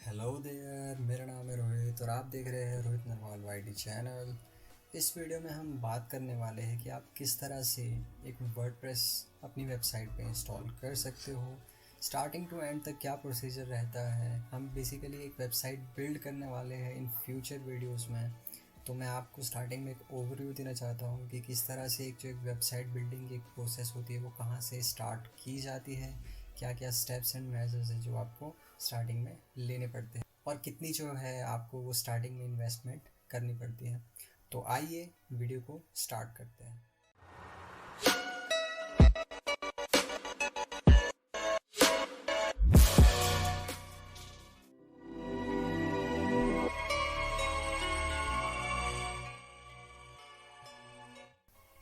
Hello there, मेरा नाम है रोहित और आप देख रहे हैं रोहित नरवाल वाईटी चैनल। इस वीडियो में हम बात करने वाले हैं कि आप किस तरह से एक वर्डप्रेस अपनी वेबसाइट पे इंस्टॉल कर सकते हो। स्टार्टिंग टू एंड तक क्या प्रोसीजर रहता है। हम बेसिकली एक वेबसाइट बिल्ड करने वाले हैं इन फ्यूचर वीडियोस में। तो मैं आपको स्टार्टिंग में एक ओवरव्यू देना चाहता हूँ कि किस तरह से एक वेबसाइट बिल्डिंग एक प्रोसेस होती है वो कहाँ से स्टार्ट की जाती है, क्या क्या स्टेप्स एंड मेजर्स हैं जो आपको स्टार्टिंग में लेने पड़ते हैं और कितनी जो है आपको वो स्टार्टिंग में इन्वेस्टमेंट करनी पड़ती है। तो आइए वीडियो को स्टार्ट करते हैं।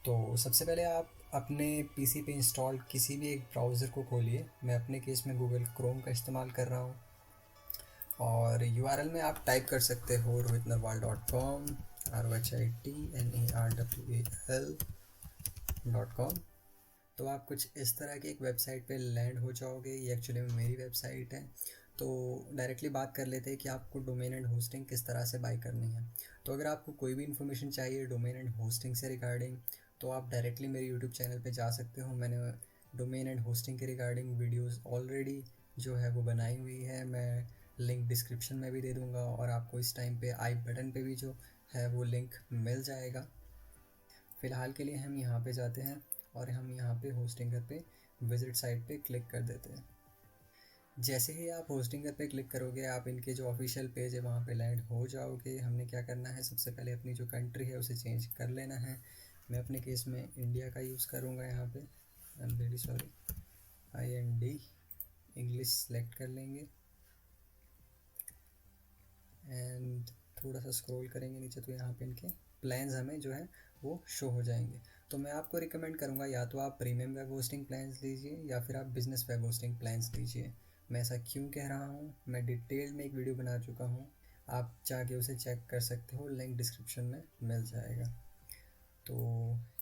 तो सबसे पहले आप अपने पीसी पे इंस्टॉल किसी भी एक ब्राउज़र को खोलिए। मैं अपने केस में गूगल क्रोम का इस्तेमाल कर रहा हूँ और यूआरएल में आप टाइप कर सकते हो rohitnarwal.com ROHITNERWAL.com। तो आप कुछ इस तरह की एक वेबसाइट पे लैंड हो जाओगे। ये एक्चुअली में मेरी वेबसाइट है। तो डायरेक्टली बात कर लेते हैं कि आपको डोमेन एंड होस्टिंग किस तरह से बाय करनी है। तो अगर आपको कोई भी इन्फॉर्मेशन चाहिए डोमेन एंड होस्टिंग से रिगार्डिंग तो आप डायरेक्टली मेरे यूट्यूब चैनल पे जा सकते हो। मैंने डोमेन एंड होस्टिंग के रिगार्डिंग वीडियोस ऑलरेडी जो है वो बनाई हुई है। मैं लिंक डिस्क्रिप्शन में भी दे दूँगा और आपको इस टाइम पे आई बटन पे भी जो है वो लिंक मिल जाएगा। फ़िलहाल के लिए हम यहाँ पे जाते हैं और हम यहाँ पे होस्टिंगर पे विज़िट साइट पे क्लिक कर देते हैं। जैसे ही आप होस्टिंगर पे क्लिक करोगे आप इनके जो ऑफिशियल पेज है वहाँ पे लैंड हो जाओगे। हमने क्या करना है, सबसे पहले अपनी जो कंट्री है उसे चेंज कर लेना है। मैं अपने केस में इंडिया का यूज़ करूँगा। यहाँ पे I am very sorry, IND English select कर लेंगे एंड थोड़ा सा स्क्रॉल करेंगे नीचे तो यहाँ पे इनके प्लान्स हमें जो है वो शो हो जाएंगे। तो मैं आपको रिकमेंड करूँगा या तो आप प्रीमियम वेब होस्टिंग प्लान्स लीजिए या फिर आप बिज़नेस वेब होस्टिंग प्लान्स लीजिए। मैं ऐसा क्यों कह रहा हूँ, मैं डिटेल में एक वीडियो बना चुका हूँ, आप जाके उसे चेक कर सकते हो, लिंक डिस्क्रिप्शन में मिल जाएगा। तो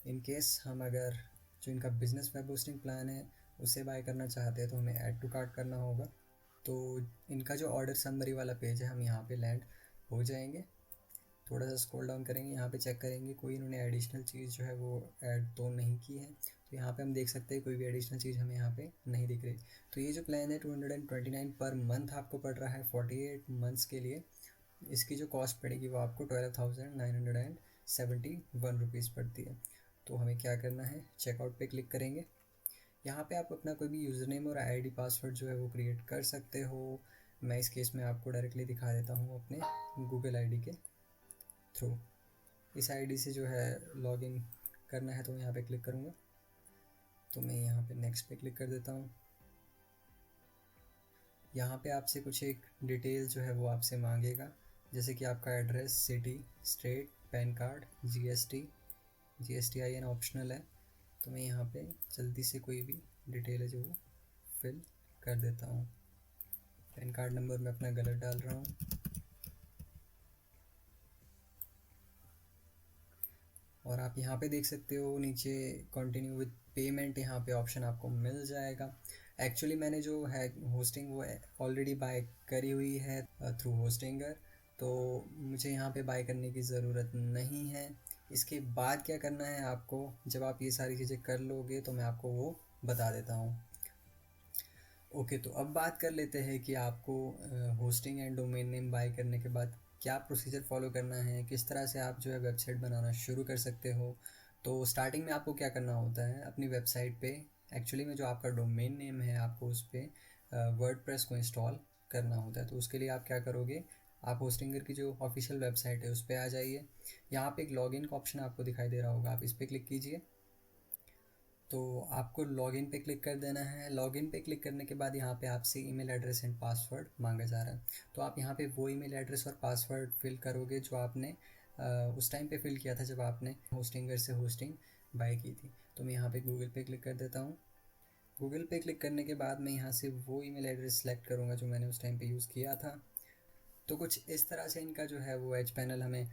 इन केस हम अगर जो इनका बिज़नेस वेब होस्टिंग प्लान है उसे बाय करना चाहते हैं तो हमें ऐड टू कार्ट करना होगा। तो इनका जो ऑर्डर समरी वाला पेज है हम यहाँ पे लैंड हो जाएंगे। थोड़ा सा स्क्रॉल डाउन करेंगे, यहाँ पे चेक करेंगे कोई इन्होंने एडिशनल चीज़ जो है वो ऐड तो नहीं की है। तो यहाँ पे हम देख सकते हैं कोई भी एडिशनल चीज़ हमें यहाँ पे नहीं दिख रही। तो ये जो प्लान है 229 पर मंथ आपको पड़ रहा है 48 मंथ्स के लिए। इसकी जो कॉस्ट पड़ेगी वो आपको 12,971 रुपीज़ पड़ती है। तो हमें क्या करना है, चेकआउट पे क्लिक करेंगे। यहाँ पे आप अपना कोई भी यूज़र नेम और आईडी पासवर्ड जो है वो क्रिएट कर सकते हो। मैं इस केस में आपको डायरेक्टली दिखा देता हूँ अपने गूगल आईडी के थ्रू। इस आईडी से जो है लॉगिन करना है तो यहाँ पे क्लिक करूँगा। तो मैं यहाँ पे नेक्स्ट पे क्लिक कर देता हूँ। यहाँ पे आपसे कुछ एक डिटेल जो है वो आपसे मांगेगा, जैसे कि आपका address, city, state, pan card, GSTIN optional है। तो मैं यहाँ पे जल्दी से कोई भी डिटेल है जो वो फिल कर देता हूँ। पैन कार्ड नंबर मैं अपना गलत डाल रहा हूँ। और आप यहाँ पे देख सकते हो नीचे कंटिन्यू विद पेमेंट, यहाँ पे ऑप्शन आपको मिल जाएगा। एक्चुअली मैंने जो है होस्टिंग वो ऑलरेडी बाय करी हुई है थ्रू होस्टिंगर, तो मुझे यहाँ पे बाय करने की ज़रूरत नहीं है। इसके बाद क्या करना है आपको, जब आप ये सारी चीज़ें कर लोगे तो मैं आपको वो बता देता हूँ। ओके, तो अब बात कर लेते हैं कि आपको hosting and domain name by करने के बाद क्या प्रोसीजर फॉलो करना है, किस तरह से आप जो है वेबसाइट बनाना शुरू कर सकते हो। तो स्टार्टिंग में आपको क्या करना होता है, अपनी वेबसाइट पे एक्चुअली में जो आपका डोमेन नेम है आपको उस पर वर्डप्रेस को इंस्टॉल करना होता है। तो उसके लिए आप क्या करोगे, आप होस्टिंगर की जो ऑफिशियल वेबसाइट है उस पर आ जाइए। यहाँ पे एक लॉगिन का ऑप्शन आपको दिखाई दे रहा होगा, आप इस पर क्लिक कीजिए। तो आपको लॉगिन पे क्लिक कर देना है। लॉगिन पे क्लिक करने के बाद यहाँ पे आपसे ईमेल एड्रेस एंड पासवर्ड मांगा जा रहा है। तो आप यहाँ पे वो ईमेल एड्रेस और पासवर्ड फिल करोगे जो आपने उस टाइम पे फिल किया था जब आपने होस्टिंगर से होस्टिंग बाय की थी। तो मैं यहाँ पे गूगल पे क्लिक कर देता हूँ। गूगल पे क्लिक करने के बाद मैं यहाँ से वो ईमेल एड्रेस सेलेक्ट करूँगा जो मैंने उस टाइम पे यूज़ किया था। तो कुछ इस तरह से इनका जो है वो एज पैनल हमें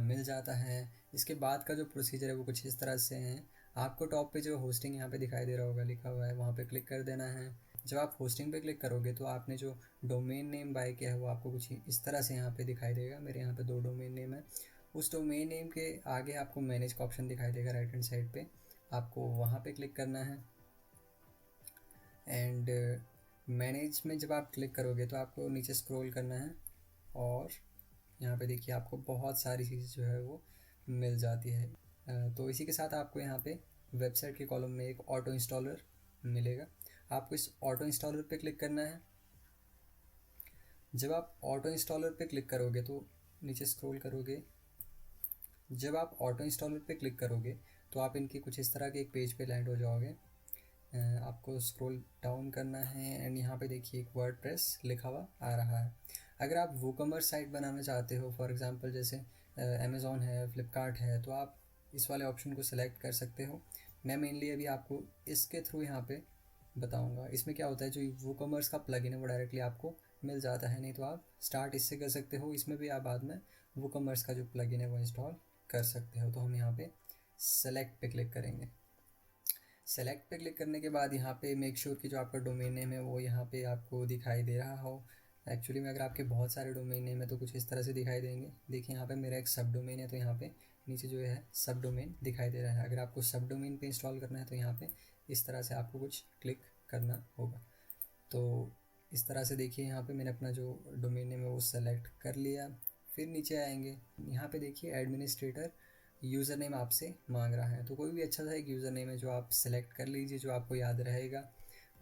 मिल जाता है। इसके बाद का जो प्रोसीजर है वो कुछ इस तरह से है। आपको टॉप पे जो होस्टिंग यहाँ पे दिखाई दे रहा होगा लिखा हुआ है, वहाँ पे क्लिक कर देना है। जब आप होस्टिंग पे क्लिक करोगे तो आपने जो डोमेन नेम बाय किया है वो आपको कुछ इस तरह से यहाँ पे दिखाई देगा। मेरे यहाँ पे 2 डोमेन नेम है। उस डोमेन नेम के आगे आपको मैनेज का ऑप्शन दिखाई देगा राइट हैंड साइड पे, आपको वहाँ पे क्लिक करना है। एंड मैनेज में जब आप क्लिक करोगे तो आपको नीचे स्क्रॉल करना है और यहाँ पे देखिए आपको बहुत सारी चीज़ें जो है वो मिल जाती है। तो इसी के साथ आपको यहाँ पे वेबसाइट के कॉलम में एक ऑटो इंस्टॉलर मिलेगा। आपको इस ऑटो इंस्टॉलर पे क्लिक करना है। जब आप ऑटो इंस्टॉलर पे क्लिक करोगे तो नीचे स्क्रॉल करोगे। जब आप ऑटो इंस्टॉलर पे क्लिक करोगे तो आप इनके कुछ इस तरह के एक पेज पे लैंड हो जाओगे। आपको स्क्रॉल डाउन करना है एंड यहाँ पे देखिए एक वर्डप्रेस लिखा हुआ आ रहा है। अगर आप वूकॉमर्स साइट बनाना चाहते हो, फॉर एग्जांपल जैसे अमेज़ॉन है, फ्लिपकार्ट है, तो आप इस वाले ऑप्शन को सिलेक्ट कर सकते हो। मैं मेनली अभी आपको इसके थ्रू यहाँ पे बताऊँगा। इसमें क्या होता है, जो वूकॉमर्स का प्लगइन है वो डायरेक्टली आपको मिल जाता है, नहीं तो आप स्टार्ट इससे कर सकते हो। इसमें भी आप बाद में वूकॉमर्स का जो प्लगइन है वो इंस्टॉल कर सकते हो। तो हम यहाँ पे सेलेक्ट पे क्लिक करेंगे। सेलेक्ट पे क्लिक करने के बाद यहाँ पे मेक श्योर कि जो आपका डोमेन नेम है वो यहाँ पे आपको दिखाई दे रहा हो। एक्चुअली में अगर आपके बहुत सारे डोमेन नेम है तो कुछ इस तरह से दिखाई देंगे। देखिए यहाँ पे मेरा एक सब डोमेन है तो यहाँ पे नीचे जो है सब डोमेन दिखाई दे रहा है। अगर आपको सब डोमेन पे इंस्टॉल करना है तो यहाँ पे इस तरह से आपको कुछ क्लिक करना होगा। तो इस तरह से देखिए यहाँ पे मैंने अपना जो डोमेन नेम है वो सेलेक्ट कर लिया। फिर नीचे आएंगे, यहाँ पे देखिए एडमिनिस्ट्रेटर यूज़र नेम आपसे मांग रहा है, तो कोई भी अच्छा सा एक यूज़र नेम है जो आप सेलेक्ट कर लीजिए, जो आपको याद रहेगा।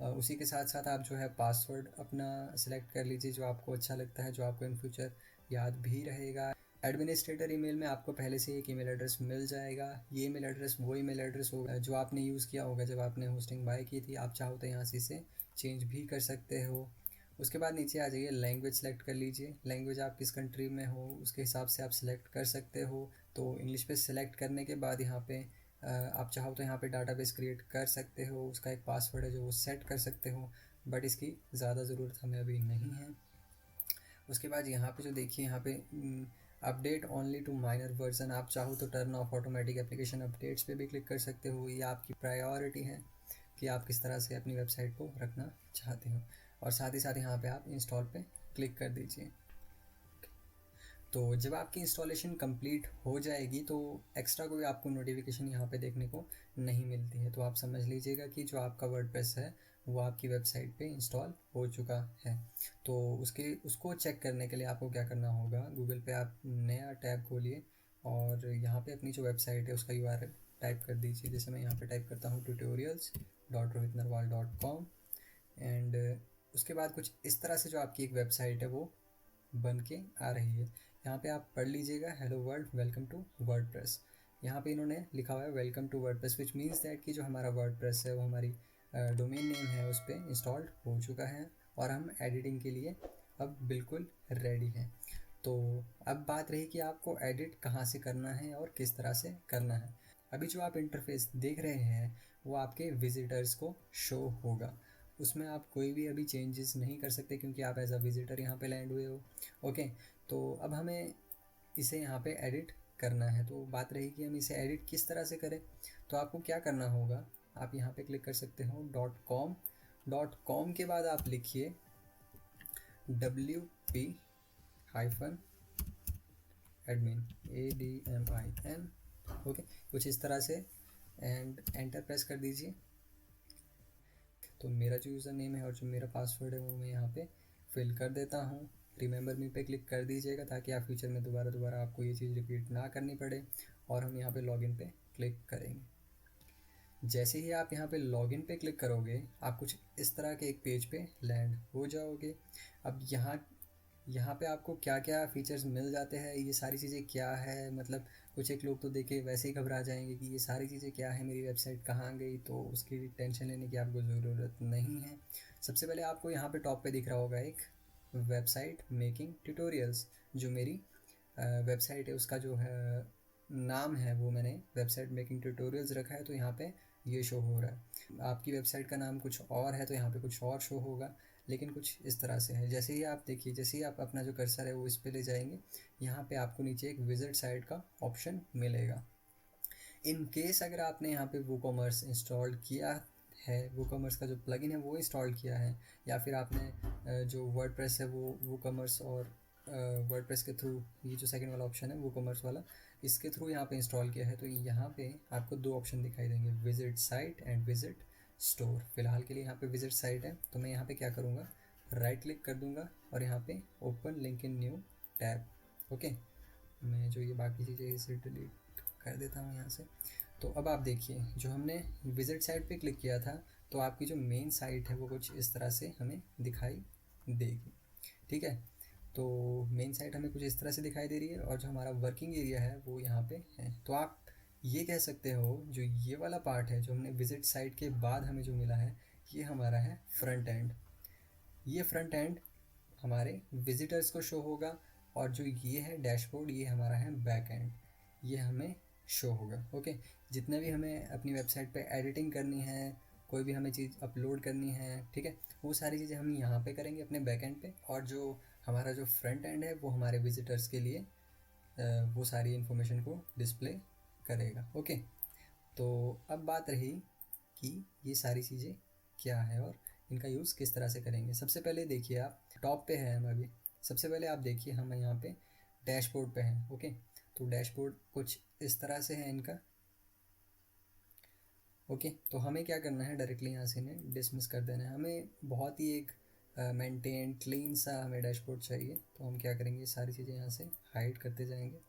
उसी के साथ साथ आप जो है पासवर्ड अपना सेलेक्ट कर लीजिए जो आपको अच्छा लगता है, जो आपको इन फ्यूचर याद भी रहेगा। एडमिनिस्ट्रेटर ईमेल में आपको पहले से एक ईमेल एड्रेस मिल जाएगा। ये ईमेल एड्रेस वो ईमेल एड्रेस होगा जो आपने यूज़ किया होगा जब आपने होस्टिंग बाय की थी। आप चाहो तो यहाँ से इसे चेंज भी कर सकते हो। उसके बाद नीचे आ जाइए, लैंग्वेज सेलेक्ट कर लीजिए। लैंग्वेज आप किस कंट्री में हो उसके हिसाब से आप सेलेक्ट कर सकते हो। तो इंग्लिश पे सेलेक्ट करने के बाद यहाँ पे आप चाहो तो यहाँ पे डाटाबेस क्रिएट कर सकते हो। उसका एक पासवर्ड है जो वो सेट कर सकते हो, बट इसकी ज़्यादा ज़रूरत हमें अभी नहीं है। उसके बाद यहाँ पे जो देखिए यहाँ पे update only to minor version, आप चाहो तो turn off automatic application updates पे भी क्लिक कर सकते हो। ये आपकी प्रायोरिटी है कि आप किस तरह से अपनी वेबसाइट को रखना चाहते हो। और साथ ही साथ यहाँ पे आप इंस्टॉल पे क्लिक कर दीजिए। तो जब आपकी इंस्टॉलेशन कंप्लीट हो जाएगी तो एक्स्ट्रा कोई आपको नोटिफिकेशन यहाँ पे देखने को नहीं मिलती है। तो आप समझ लीजिएगा कि जो आपका वर्डप्रेस है वो आपकी वेबसाइट पे इंस्टॉल हो चुका है। तो उसको चेक करने के लिए आपको क्या करना होगा, गूगल पे आप नया टैब खोलिए और यहाँ पे अपनी जो वेबसाइट है उसका URL टाइप कर दीजिए। जैसे मैं यहाँ पे टाइप करता हूँ tutorials.rohitnarwal.com एंड उसके बाद कुछ इस तरह से जो आपकी एक वेबसाइट है वो बन के आ रही है। यहाँ पे आप पढ़ लीजिएगा, hello world welcome to WordPress. यहाँ पे इन्होंने लिखा हुआ है welcome to WordPress, which means that कि जो हमारा वर्डप्रेस है वो हमारी डोमेन नेम है उस पर इंस्टॉल्ड हो चुका है और हम एडिटिंग के लिए अब बिल्कुल रेडी हैं। तो अब बात रही कि आपको एडिट कहाँ से करना है और किस तरह से करना है। अभी जो आप इंटरफेस देख रहे हैं वो आपके विजिटर्स को शो होगा। उसमें आप कोई भी अभी चेंजेस नहीं कर सकते क्योंकि आप एज अ विजिटर यहाँ पे लैंड हुए हो। ओके, तो अब हमें इसे यहाँ पे एडिट करना है। तो बात रही कि हम इसे एडिट किस तरह से करें। तो आपको क्या करना होगा, आप यहाँ पे क्लिक कर सकते हो .com। .com के बाद आप लिखिए WP-admin ADMIN। ओके, कुछ इस तरह से एंड एंटर प्रेस कर दीजिए। तो मेरा जो यूज़र नेम है और जो मेरा पासवर्ड है वो मैं यहाँ पे फिल कर देता हूँ। रिमेंबर मी पे क्लिक कर दीजिएगा ताकि आप फ्यूचर में दोबारा आपको ये चीज़ रिपीट ना करनी पड़े। और हम यहाँ पे लॉगिन पे क्लिक करेंगे। जैसे ही आप यहाँ पे लॉगिन पे क्लिक करोगे आप कुछ इस तरह के एक पेज पे लैंड हो जाओगे। अब यहाँ पे आपको क्या क्या फ़ीचर्स मिल जाते हैं, ये सारी चीज़ें क्या है, मतलब कुछ एक लोग तो देखे वैसे ही घबरा जाएंगे कि ये सारी चीज़ें क्या है, मेरी वेबसाइट कहाँ गई। तो उसकी टेंशन लेने की आपको ज़रूरत नहीं है। सबसे पहले आपको यहाँ पे टॉप पे दिख रहा होगा एक वेबसाइट मेकिंग ट्यूटोरियल्स। जो मेरी वेबसाइट है उसका जो है नाम है वो मैंने वेबसाइट मेकिंग ट्यूटोरियल्स रखा है, तो यहाँ पे ये शो हो रहा है। आपकी वेबसाइट का नाम कुछ और है तो यहाँ पे कुछ और शो होगा, लेकिन कुछ इस तरह से है। जैसे ही आप देखिए, जैसे ही आप अपना जो कर्सर है वो इस पे ले जाएंगे, यहाँ पे आपको नीचे एक विजिट साइट का ऑप्शन मिलेगा। इन केस अगर आपने यहाँ पे वूकॉमर्स इंस्टॉल किया है, वूकॉमर्स का जो प्लगइन है वो इंस्टॉल किया है, या फिर आपने जो वर्डप्रेस है वो वूकॉमर्स और वर्डप्रेस के थ्रू, ये जो सेकंड वाला ऑप्शन है वूकॉमर्स वाला, इसके थ्रू यहाँ पे इंस्टॉल किया है, तो यहाँ पे आपको दो ऑप्शन दिखाई देंगे, visit site and visit store. फिलहाल के लिए यहाँ पे विजिट साइट है, तो मैं यहाँ पे क्या करूँगा, राइट क्लिक कर दूँगा और यहाँ पे open link in new tab. Okay, मैं जो ये बाकी चीज़ें इसे डिलीट कर देता हूँ यहाँ से। तो अब आप देखिए, जो हमने विजिट साइट पे क्लिक किया था, तो आपकी जो मेन साइट है वो कुछ इस तरह से हमें दिखाई देगी। ठीक है, तो मेन साइट हमें कुछ इस तरह से दिखाई दे रही है, और जो हमारा वर्किंग एरिया है वो यहाँ पे है। तो आप ये कह सकते हो, जो ये वाला पार्ट है जो हमने विजिट साइट के बाद हमें जो मिला है, ये हमारा है फ्रंट एंड। ये फ्रंट एंड हमारे विजिटर्स को शो होगा, और जो ये है डैशबोर्ड, ये हमारा है बैक एंड, ये हमें शो होगा। ओके, जितने भी हमें अपनी वेबसाइट पे एडिटिंग करनी है, कोई भी हमें चीज़ अपलोड करनी है, ठीक है, वो सारी चीज़ें हम यहाँ पे करेंगे अपने बैक एंड पे, और जो हमारा जो फ्रंट एंड है वो हमारे विजिटर्स के लिए वो सारी इन्फॉर्मेशन को डिस्प्ले करेगा। ओके, तो अब बात रही कि ये सारी चीज़ें क्या है और इनका यूज़ किस तरह से करेंगे। सबसे पहले देखिए, आप टॉप पे हैं हम अभी, सबसे पहले आप देखिए हम यहाँ पे डैशबोर्ड पे हैं। ओके, तो डैशबोर्ड कुछ इस तरह से है इनका। ओके, तो हमें क्या करना है, डायरेक्टली यहाँ से इन्हें डिसमिस कर देना है। हमें बहुत ही एक मेंटेन क्लीन सा हमें डैशबोर्ड चाहिए, तो हम क्या करेंगे, सारी चीज़ें यहाँ से हाइड करते जाएंगे,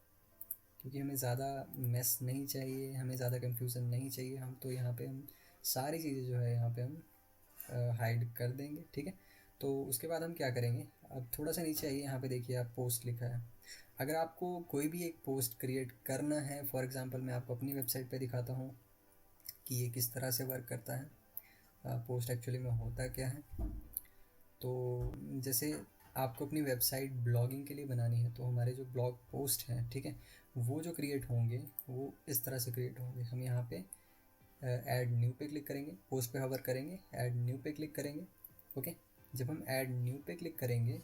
क्योंकि हमें ज़्यादा मेस नहीं चाहिए, हमें ज़्यादा कन्फ्यूज़न नहीं चाहिए। हम तो यहाँ पे हम सारी चीज़ें जो है यहाँ पे हम हाइड कर देंगे। ठीक है, तो उसके बाद हम क्या करेंगे, अब थोड़ा सा नीचे आइए, यहाँ पे देखिए आप पोस्ट लिखा है। अगर आपको कोई भी एक पोस्ट क्रिएट करना है, फॉर एग्ज़ाम्पल मैं आपको अपनी वेबसाइट पे दिखाता हूँ कि ये किस तरह से वर्क करता है, पोस्ट एक्चुअली में होता क्या है। तो जैसे आपको अपनी वेबसाइट ब्लॉगिंग के लिए बनानी है, तो हमारे जो ब्लॉग पोस्ट हैं, ठीक है, वो जो क्रिएट होंगे वो इस तरह से क्रिएट होंगे। हम यहाँ पे ऐड न्यू पे क्लिक करेंगे, पोस्ट पे हवर करेंगे, ऐड न्यू पे क्लिक करेंगे। ओके, जब हम ऐड न्यू पे क्लिक करेंगे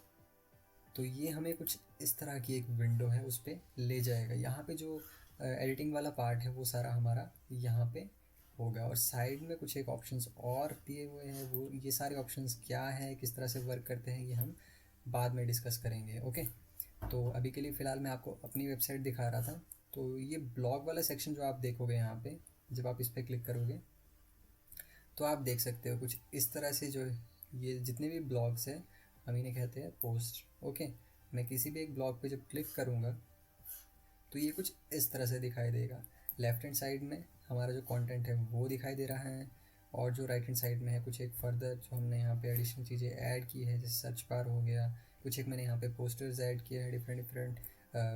तो ये हमें कुछ इस तरह की एक विंडो है उस पर ले जाएगा। यहाँ पे जो एडिटिंग वाला पार्ट है वो सारा हमारा यहाँ पे होगा, और साइड में कुछ एक ऑप्शंस और दिए हुए हैं, वो ये सारे ऑप्शंस क्या है, किस तरह से वर्क करते हैं, ये हम बाद में डिस्कस करेंगे। ओके, तो अभी के लिए फ़िलहाल मैं आपको अपनी वेबसाइट दिखा रहा था। तो ये ब्लॉग वाला सेक्शन जो आप देखोगे यहाँ पे, जब आप इस पर क्लिक करोगे तो आप देख सकते हो कुछ इस तरह से, जो ये जितने भी ब्लॉग्स हैं हम इन्हें कहते हैं पोस्ट। ओके, मैं किसी भी एक ब्लॉग पे जब क्लिक करूँगा तो ये कुछ इस तरह से दिखाई देगा। लेफ्ट हैंड साइड में हमारा जो कंटेंट है वो दिखाई दे रहा है, और जो राइट हैंड साइड में है कुछ एक फर्दर जो हमने यहाँ पे एडिशनल चीज़ें ऐड की है, जैसे सर्च बार हो गया, कुछ एक मैंने यहाँ पे पोस्टर्स ऐड किए हैं डिफरेंट डिफरेंट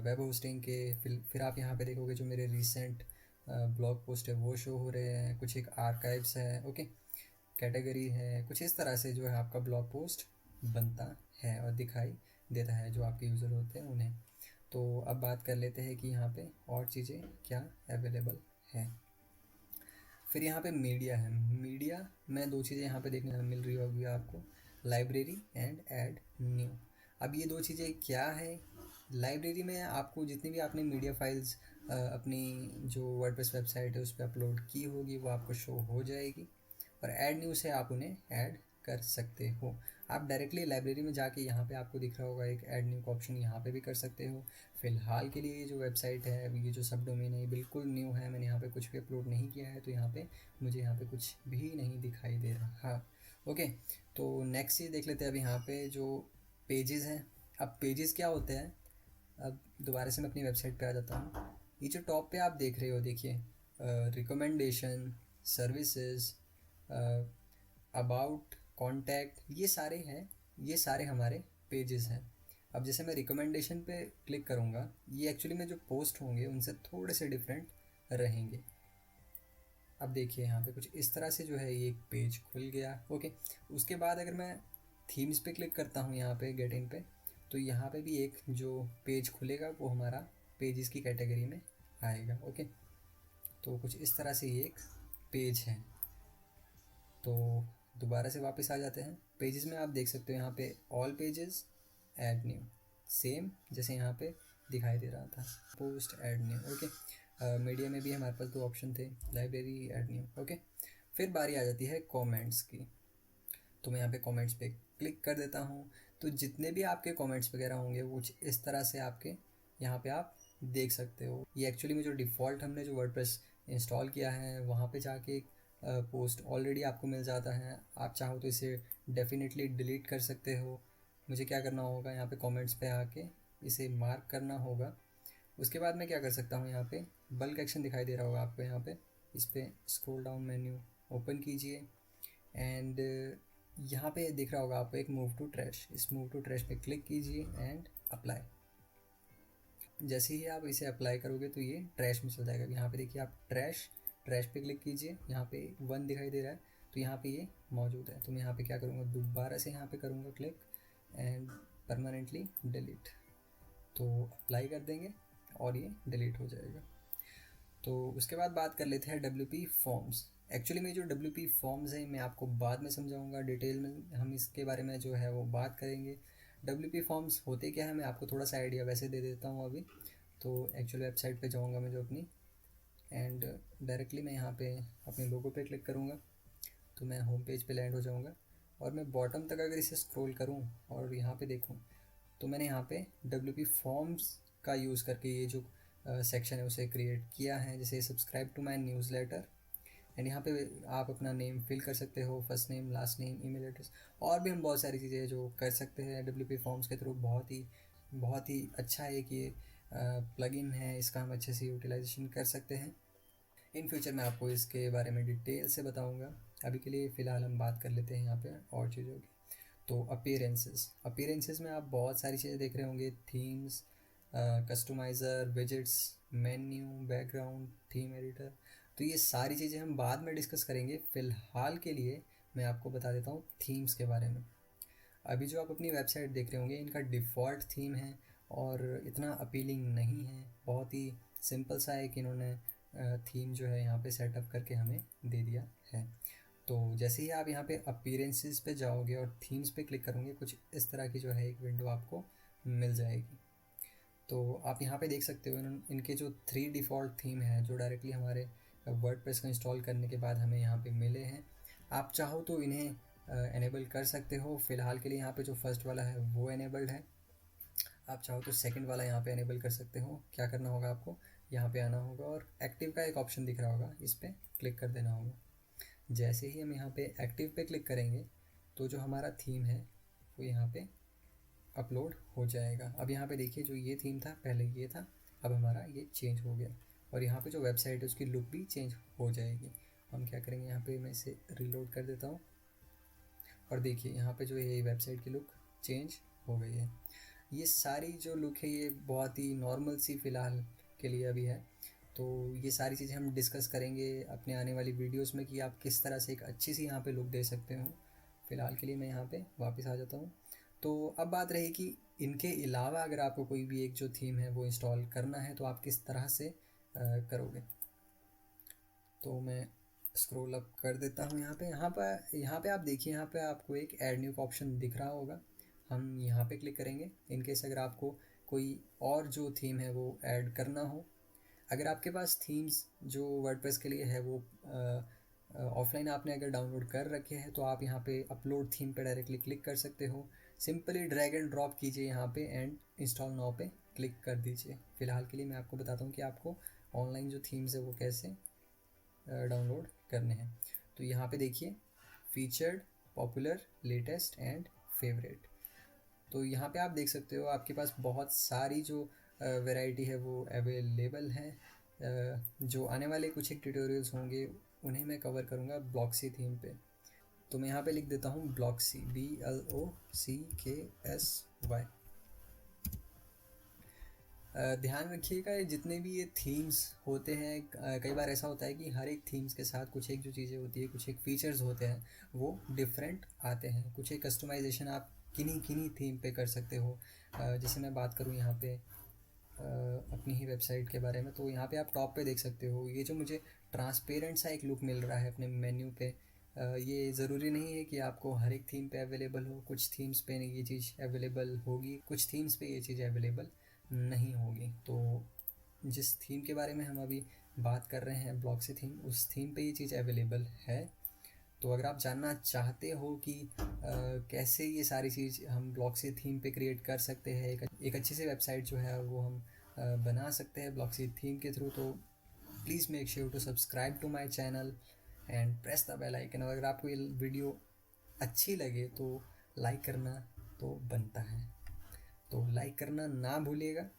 वेब होस्टिंग के। फिर आप यहाँ पे देखोगे जो मेरे रिसेंट ब्लॉग पोस्ट है वो शो हो रहे हैं, कुछ एक आर्काइव्स है। ओके, कैटेगरी है, कुछ इस तरह से जो है आपका ब्लॉग पोस्ट बनता है और दिखाई देता है जो आपके यूज़र होते हैं उन्हें। तो अब बात कर लेते हैं कि यहाँ पे और चीज़ें क्या अवेलेबल हैं। फिर यहाँ पे मीडिया है। मीडिया में दो चीज़ें यहाँ पे देखने मिल रही होगी आपको, लाइब्रेरी एंड ऐड न्यू। अब ये दो चीज़ें क्या है, लाइब्रेरी में आपको जितनी भी आपने मीडिया फाइल्स अपनी जो वर्डप्रेस वेबसाइट है उस पर अपलोड की होगी वो आपको शो हो जाएगी, और ऐड न्यू से आप उन्हें ऐड कर सकते हो। आप डायरेक्टली लाइब्रेरी में जाके यहाँ पे आपको दिख रहा होगा एक ऐड न्यू का ऑप्शन, यहाँ पे भी कर सकते हो। फ़िलहाल के लिए ये जो वेबसाइट है, ये जो सब डोमेन है, बिल्कुल न्यू है, मैंने यहाँ पे कुछ भी अपलोड नहीं किया है, तो यहाँ पे मुझे यहाँ पे कुछ भी नहीं दिखाई दे रहा। ओके, तो नेक्स्ट चीज़ देख लेते हैं। अब यहाँ पे जो पेजेस हैं, अब पेजेस क्या होते हैं, अब दोबारा से मैं अपनी वेबसाइट पे आ जाता हूँ। ये जो टॉप पे आप देख रहे हो, देखिए रिकमेंडेशन, सर्विसेज, अबाउट, कॉन्टैक्ट, ये सारे हैं, ये सारे हमारे पेजेस हैं। अब जैसे मैं रिकमेंडेशन पे क्लिक करूँगा, ये एक्चुअली में जो पोस्ट होंगे उनसे थोड़े से डिफरेंट रहेंगे। अब देखिए यहाँ पे कुछ इस तरह से जो है ये एक पेज खुल गया। ओके, उसके बाद अगर मैं थीम्स पे क्लिक करता हूँ यहाँ पे गेट इन पे, तो यहाँ पे भी एक जो पेज खुलेगा वो हमारा पेजेस की कैटेगरी में आएगा। ओके, तो कुछ इस तरह से ये एक पेज है। तो दोबारा से वापस आ जाते हैं पेजेस में। आप देख सकते हो यहाँ पे all pages, add new, same जैसे यहाँ पे दिखाई दे रहा था, post, add new. Okay, media में भी हमारे पास दो ऑप्शन थे, लाइब्रेरी, ऐड न्यू। ओके, फिर बारी आ जाती है कमेंट्स की। तो मैं यहाँ पे कमेंट्स पे क्लिक कर देता हूँ। तो जितने भी आपके कमेंट्स वगैरह होंगे वो कुछ इस तरह से आपके यहाँ पे आप देख सकते हो। ये एक्चुअली में जो डिफ़ॉल्ट हमने जो वर्डप्रेस इंस्टॉल किया है वहाँ पे जाके पोस्ट ऑलरेडी आपको मिल जाता है। आप चाहो तो इसे डेफिनेटली डिलीट कर सकते हो। मुझे क्या करना होगा, यहाँ पे कमेंट्स पे आके इसे मार्क करना होगा। उसके बाद मैं क्या कर सकता हूँ, यहाँ पे बल्क एक्शन दिखाई दे रहा होगा आपको, यहाँ पे इस पर स्क्रॉल डाउन मेन्यू ओपन कीजिए एंड यहाँ पे दिख रहा होगा आपको एक मूव टू ट्रैश। इस मूव टू ट्रैश पे क्लिक कीजिए एंड अप्लाई। जैसे ही आप इसे अप्लाई करोगे तो ये ट्रैश में चल जाएगा। यहाँ पे देखिए आप ट्रैश ट्रैश पे क्लिक कीजिए, यहाँ पे 1 दिखाई दे रहा है तो यहाँ पे ये मौजूद है। तो मैं यहाँ पे क्या करूँगा, दोबारा से यहाँ पे करूँगा क्लिक एंड परमानेंटली डिलीट। तो अप्लाई कर देंगे और ये डिलीट हो जाएगा। तो उसके बाद बात कर लेते हैं WP फॉर्म्स। एक्चुअली में जो WP फॉर्म्स हैं मैं आपको बाद में समझाऊंगा, डिटेल में हम इसके बारे में जो है वो बात करेंगे। WP फॉर्म्स होते क्या है मैं आपको थोड़ा सा आइडिया वैसे दे देता हूँ अभी। तो एक्चुअल वेबसाइट पे जाऊँगा मैं जो अपनी, एंड डायरेक्टली मैं यहाँ पे अपने लोगो पे क्लिक करूँगा तो मैं होम पेज पे लैंड हो जाऊँगा। और मैं बॉटम तक अगर इसे स्क्रॉल करूँ और यहाँ पे देखूँ तो मैंने यहाँ पे WP फॉर्म्स का यूज़ करके ये जो सेक्शन है उसे क्रिएट किया है। जैसे subscribe to my newsletter and यहाँ पे आप अपना नेम फिल कर सकते हो, first name, last name, email address, और भी हम बहुत सारी चीज़ें जो कर सकते हैं WP फॉर्म्स के थ्रू। बहुत ही अच्छा एक ये प्लगइन है, इसका हम अच्छे से यूटिलाइजेशन कर सकते हैं। इन फ्यूचर मैं आपको इसके बारे में डिटेल से बताऊंगा। अभी के लिए फ़िलहाल हम बात कर लेते हैं यहाँ पे और चीज़ों की। तो अपीयरेंसेस में आप बहुत सारी चीज़ें देख रहे होंगे, themes, customiser, widgets, menu, background, theme editor. तो ये सारी चीज़ें हम बाद में डिस्कस करेंगे। फ़िलहाल के लिए मैं आपको बता देता हूँ थीम्स के बारे में। अभी जो आप अपनी वेबसाइट देख रहे होंगे इनका डिफ़ॉल्ट थीम है और इतना अपीलिंग नहीं है, बहुत ही सिंपल सा है कि इन्होंने थीम जो है यहाँ पे सेटअप करके हमें दे दिया है। तो जैसे ही आप यहाँ पे अपीयरेंसेस पे जाओगे और थीम्स पे क्लिक करोगे कुछ इस तरह की जो है एक विंडो आपको मिल जाएगी। तो आप यहाँ पे देख सकते हो इनके जो 3 डिफ़ॉल्ट थीम है जो डायरेक्टली हमारे वर्डप्रेस को इंस्टॉल करने के बाद हमें यहाँ पे मिले हैं। आप चाहो तो इन्हें एनेबल कर सकते हो। फ़िलहाल के लिए यहाँ पे जो फर्स्ट वाला है वो एनेबल्ड है। आप चाहो तो सेकंड वाला यहाँ पे एनेबल कर सकते हो। क्या करना होगा आपको, यहाँ पे आना होगा और एक्टिव का एक ऑप्शन दिख रहा होगा, इस पर क्लिक कर देना होगा। जैसे ही हम यहाँ पे एक्टिव पे क्लिक करेंगे तो जो हमारा थीम है वो यहाँ पे अपलोड हो जाएगा। अब यहाँ पे देखिए जो ये थीम था पहले ये था, अब हमारा ये चेंज हो गया और यहाँ पे जो वेबसाइट है उसकी लुक भी चेंज हो जाएगी। हम क्या करेंगे, यहाँ पे मैं इसे रीलोड कर देता हूँ और देखिए यहाँ पे जो ये वेबसाइट की लुक चेंज हो गई है। ये सारी जो लुक है ये बहुत ही नॉर्मल सी फ़िलहाल के लिए अभी है। तो ये सारी चीज़ें हम डिस्कस करेंगे अपने आने वाली वीडियोस में कि आप किस तरह से एक अच्छी सी यहाँ पे लुक दे सकते हो। फ़िलहाल के लिए मैं यहाँ पे वापस आ जाता हूँ। तो अब बात रही कि इनके अलावा अगर आपको कोई भी एक जो थीम है वो इंस्टॉल करना है तो आप किस तरह से करोगे। तो मैं स्क्रॉल अप कर देता हूँ यहाँ पे आप देखिए, यहाँ पे आपको एक ऐड न्यू का ऑप्शन दिख रहा होगा। हम यहाँ पे क्लिक करेंगे इनकेस अगर आपको कोई और जो थीम है वो ऐड करना हो। अगर आपके पास थीम्स जो वर्डप्रेस के लिए है वो ऑफलाइन आपने अगर डाउनलोड कर रखे हैं तो आप यहाँ पे अपलोड थीम पे डायरेक्टली क्लिक कर सकते हो। सिंपली ड्रैग एंड ड्रॉप कीजिए यहाँ पे एंड इंस्टॉल नाउ पे क्लिक कर दीजिए। फ़िलहाल के लिए मैं आपको बताता हूँ कि आपको ऑनलाइन जो थीम्स है वो कैसे डाउनलोड करने हैं। तो यहाँ पे देखिए featured, popular, latest and favourite. तो यहाँ पे आप देख सकते हो आपके पास बहुत सारी जो वैरायटी है वो अवेलेबल है। जो आने वाले कुछ एक ट्यूटोरियल्स होंगे उन्हें मैं कवर करूँगा ब्लॉक्सी थीम पे। तो मैं यहाँ पे लिख देता हूँ ब्लॉक्सी, BLOCKSY। ध्यान रखिएगा ये जितने भी ये थीम्स होते हैं कई बार ऐसा होता है कि हर एक थीम्स के साथ कुछ एक जो चीज़ें होती है, कुछ एक फ़ीचर्स होते हैं वो डिफरेंट आते हैं। कुछ एक कस्टमाइजेशन आप किन्हीं थीम पे कर सकते हो। जैसे मैं बात करूँ यहाँ पे अपनी ही वेबसाइट के बारे में, तो यहाँ पे आप टॉप पे देख सकते हो ये जो मुझे ट्रांसपेरेंट सा एक लुक मिल रहा है अपने मेन्यू पे। ये ज़रूरी नहीं है कि आपको हर एक थीम पे अवेलेबल हो। कुछ थीम्स पे ये चीज़ अवेलेबल होगी, कुछ थीम्स पे ये चीज़ अवेलेबल नहीं होगी। तो जिस थीम के बारे में हम अभी बात कर रहे हैं ब्लॉक्सी थीम, उस थीम पे ये चीज़ अवेलेबल है। तो अगर आप जानना चाहते हो कि कैसे ये सारी चीज़ हम ब्लॉक्सी थीम पे क्रिएट कर सकते हैं, एक अच्छी सी वेबसाइट जो है वो हम बना सकते हैं ब्लॉक्सी थीम के थ्रू, तो please make sure to subscribe to my channel and press the bell icon. अगर आपको ये वीडियो अच्छी लगे तो लाइक करना तो बनता है, तो लाइक करना ना भूलिएगा।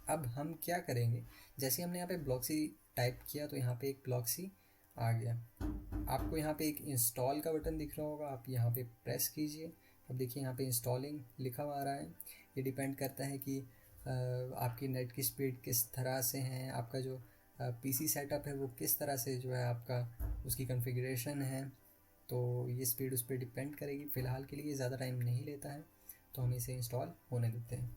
अब हम क्या करेंगे, जैसे हमने यहाँ पे ब्लॉक्सी टाइप किया तो यहाँ पे एक ब्लॉक्सी आ गया। आपको यहाँ पे एक इंस्टॉल का बटन दिख रहा होगा, आप यहाँ पे प्रेस कीजिए। अब देखिए यहाँ पे इंस्टॉलिंग लिखा हुआ आ रहा है। ये डिपेंड करता है कि आपकी नेट की स्पीड किस तरह से है, आपका जो पीसी सेटअप है वो किस तरह से जो है आपका उसकी कॉन्फ़िगरेशन है, तो ये स्पीड उस पर डिपेंड करेगी। फ़िलहाल के लिए ज़्यादा टाइम नहीं लेता है, तो हम इसे इंस्टॉल होने देते हैं।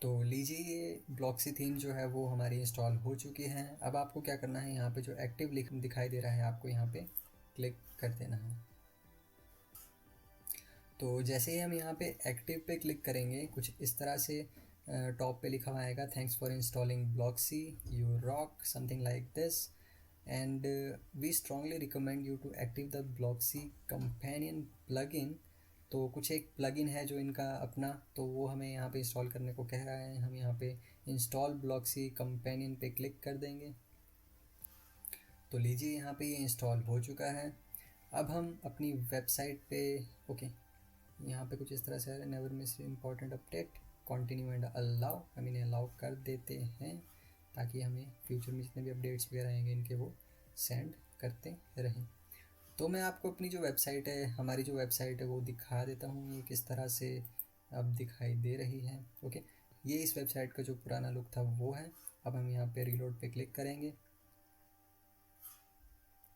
तो लीजिए ये ब्लॉक्सी थीम जो है वो हमारी इंस्टॉल हो चुकी है। अब आपको क्या करना है, यहाँ पे जो एक्टिव लिख दिखाई दे रहा है आपको यहाँ पे क्लिक कर देना है। तो जैसे ही हम यहाँ पे एक्टिव पे क्लिक करेंगे कुछ इस तरह से टॉप पे लिखा हुआ आएगा, thanks for installing Blocksy, you rock, something like this, and we strongly recommend you to active the Blocksy companion plugin. तो कुछ एक प्लगइन है जो इनका अपना, तो वो हमें यहाँ पे इंस्टॉल करने को कह रहा है। हम यहाँ पे इंस्टॉल ब्लॉक्सी कंपेनियन पे क्लिक कर देंगे। तो लीजिए यहाँ पे ये इंस्टॉल हो चुका है। अब हम अपनी वेबसाइट पे ओके, यहाँ पे कुछ इस तरह से never miss important update, continue and allow, हम इन्हें अलाउ कर देते हैं ताकि हमें फ्यूचर में जितने भी अपडेट्स वगैरह आएंगे इनके वो सेंड करते रहें। तो मैं आपको अपनी जो वेबसाइट है, हमारी जो वेबसाइट है वो दिखा देता हूँ, ये किस तरह से अब दिखाई दे रही है। ओके, ये इस वेबसाइट का जो पुराना लुक था वो है। अब हम यहाँ पे रीलोड पे क्लिक करेंगे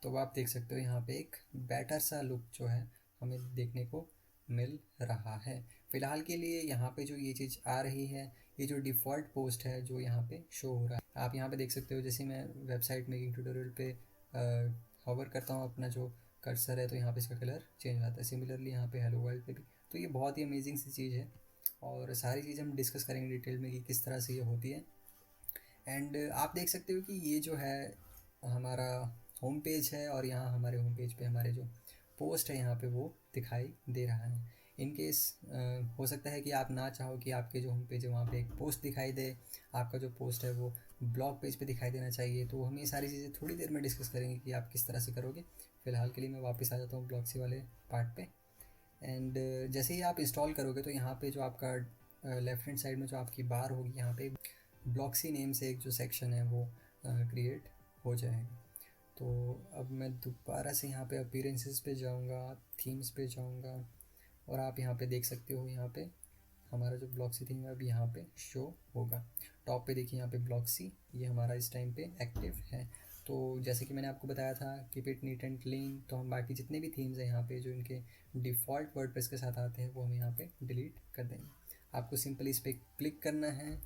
तो आप देख सकते हो यहाँ पे एक बेटर सा लुक जो है हमें देखने को मिल रहा है। फ़िलहाल के लिए यहाँ पे जो ये चीज़ आ रही है, ये जो डिफ़ॉल्ट पोस्ट है जो यहाँ पे शो हो रहा है, आप यहाँ पे देख सकते हो। जैसे मैं वेबसाइट मेकिंग ट्यूटोरियल पे हॉवर करता हूँ अपना जो कर्सर है, तो यहाँ पे इसका कलर चेंज आता है। सिमिलरली यहाँ पे हेलो वर्ल्ड पे भी, तो ये बहुत ही अमेजिंग सी चीज़ है और सारी चीज़ हम डिस्कस करेंगे डिटेल में कि किस तरह से ये होती है। एंड आप देख सकते हो कि ये जो है हमारा होम पेज है और यहाँ हमारे होम पेज पे हमारे जो पोस्ट है यहाँ पे वो दिखाई दे रहा है। इन केस हो सकता है कि आप ना चाहो कि आपके जो होम पेज है वहाँ पे एक पोस्ट दिखाई दे, आपका जो पोस्ट है वो ब्लॉग पेज पे दिखाई देना चाहिए। तो हम ये सारी चीज़ें थोड़ी देर में डिस्कस करेंगे कि आप किस तरह से करोगे। फ़िलहाल के लिए मैं वापस आ जाता हूँ ब्लॉग्सी वाले पार्ट पे। एंड जैसे ही आप इंस्टॉल करोगे तो यहाँ पे जो आपका लेफ्ट हैंड साइड में जो आपकी बार होगी, यहाँ पे ब्लॉक्सी नेम से एक जो सेक्शन है वो क्रिएट हो जाएगा। तो अब मैं दोबारा से यहाँ पे अपीयरेंसेस पे जाऊँगा, थीम्स पे जाऊँगा और आप यहाँ पे देख सकते हो, यहाँ पे हमारा जो ब्लॉक्सी थीम है अब यहाँ पे शो होगा। टॉप पे देखिए यहाँ पे ब्लॉक्सी, ये हमारा इस टाइम पे एक्टिव है। तो जैसे कि मैंने आपको बताया था keep it neat and clean, तो हम बाकी जितने भी थीम्स हैं यहाँ पे जो इनके डिफ़ॉल्ट वर्डप्रेस के साथ आते हैं वो हम यहाँ पे डिलीट कर देंगे। आपको सिंपली इस पर क्लिक करना है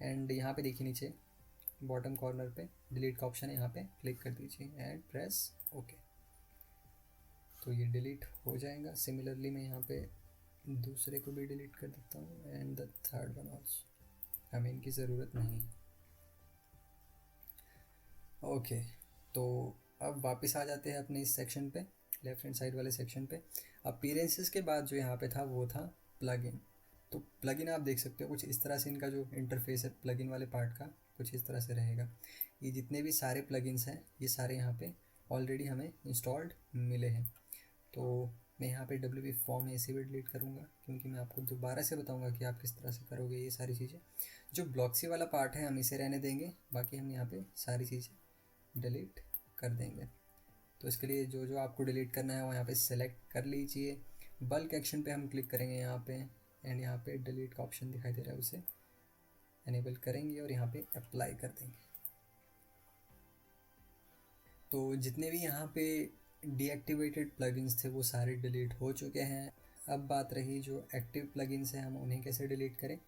एंड यहाँ पे देखिए नीचे बॉटम कॉर्नर पे डिलीट का ऑप्शन है, यहाँ पे क्लिक कर दीजिए एंड प्रेस ओके। तो ये डिलीट हो जाएगा। सिमिलरली मैं यहाँ पे दूसरे को भी डिलीट कर देता हूँ and the third one also, हमें इनकी ज़रूरत नहीं। ओके, तो अब वापस आ जाते हैं अपने इस सेक्शन पे, लेफ्ट हैंड साइड वाले सेक्शन पे। अपीयरेंसेस के बाद जो यहाँ पे था वो था प्लगइन। तो प्लगइन आप देख सकते हो कुछ इस तरह से इनका जो इंटरफेस है प्लगइन वाले पार्ट का कुछ इस तरह से रहेगा। ये जितने भी सारे प्लगइन्स हैं ये सारे यहाँ पे ऑलरेडी हमें इंस्टॉल्ड मिले हैं। तो मैं यहाँ पे WP फॉर्म है इसे भी डिलीट करूँगा क्योंकि मैं आपको दोबारा से बताऊँगा कि आप किस तरह से करोगे ये सारी चीज़ें। जो ब्लॉक्सी वाला पार्ट है हम इसे रहने देंगे, बाकी हम यहाँ पे सारी चीज़ें डिलीट कर देंगे। तो इसके लिए जो जो आपको डिलीट करना है वो यहाँ पे सेलेक्ट कर लीजिए। बल्क एक्शन पे हम क्लिक करेंगे यहाँ पे एंड यहाँ पे डिलीट का ऑप्शन दिखाई दे रहा है उसे एनेबल करेंगे और यहाँ पे अप्लाई कर देंगे। तो जितने भी यहाँ पे डीएक्टिवेटेड प्लगइन्स थे वो सारे डिलीट हो चुके हैं। अब बात रही जो एक्टिव प्लगइन्स हैं हम उन्हें कैसे डिलीट करें।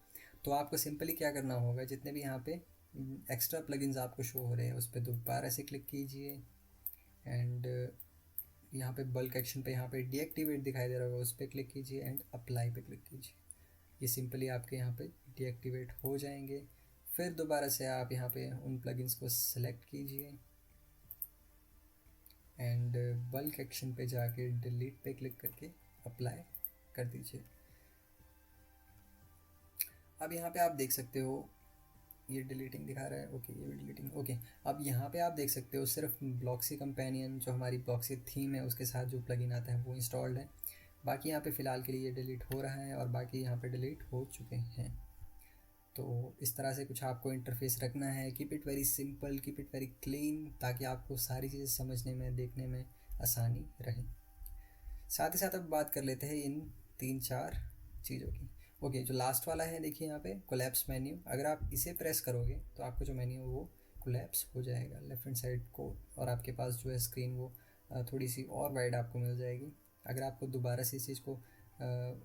तो आपको सिंपली क्या करना होगा, जितने भी यहाँ पे एक्स्ट्रा प्लगइन्स आपको शो हो रहे हैं उस पर दोबारा से क्लिक कीजिए एंड यहाँ पे बल्क एक्शन पे यहाँ पे डीएक्टिवेट दिखाई दे रहा होगा उस पर क्लिक कीजिए एंड अप्लाई पे क्लिक कीजिए। ये सिंपली आपके यहाँ पे डीएक्टिवेट हो जाएंगे। फिर दोबारा से आप यहाँ पे उन प्लगइन्स को सेलेक्ट कीजिए एंड बल्क एक्शन पे जाके डिलीट पे क्लिक करके अप्लाई कर दीजिए। अब यहाँ पे आप देख सकते हो ये डिलीटिंग दिखा रहा है, ओके ये भी डिलीटिंग, ओके। अब यहाँ पे आप देख सकते हो सिर्फ ब्लॉक्सी कंपेनियन जो हमारी ब्लॉक्सी थीम है उसके साथ जो प्लगइन आता है वो इंस्टॉल्ड है। बाकी यहाँ पे फ़िलहाल के लिए ये डिलीट हो रहा है और बाकी यहाँ पे डिलीट हो चुके हैं। तो इस तरह से कुछ आपको इंटरफेस रखना है। Keep it very simple, keep it very clean, ताकि आपको सारी चीज़ें समझने में देखने में आसानी रहे। साथ ही साथ अब बात कर लेते हैं इन 3-4 चीज़ों की। ओके, जो लास्ट वाला है देखिए यहाँ पे कोलैप्स मेन्यू, अगर आप इसे प्रेस करोगे तो आपका जो मेन्यू है वो कोलैप्स हो जाएगा लेफ्ट हैंड साइड को, और आपके पास जो है स्क्रीन वो थोड़ी सी और वाइड आपको मिल जाएगी। अगर आपको दोबारा से इस चीज़ को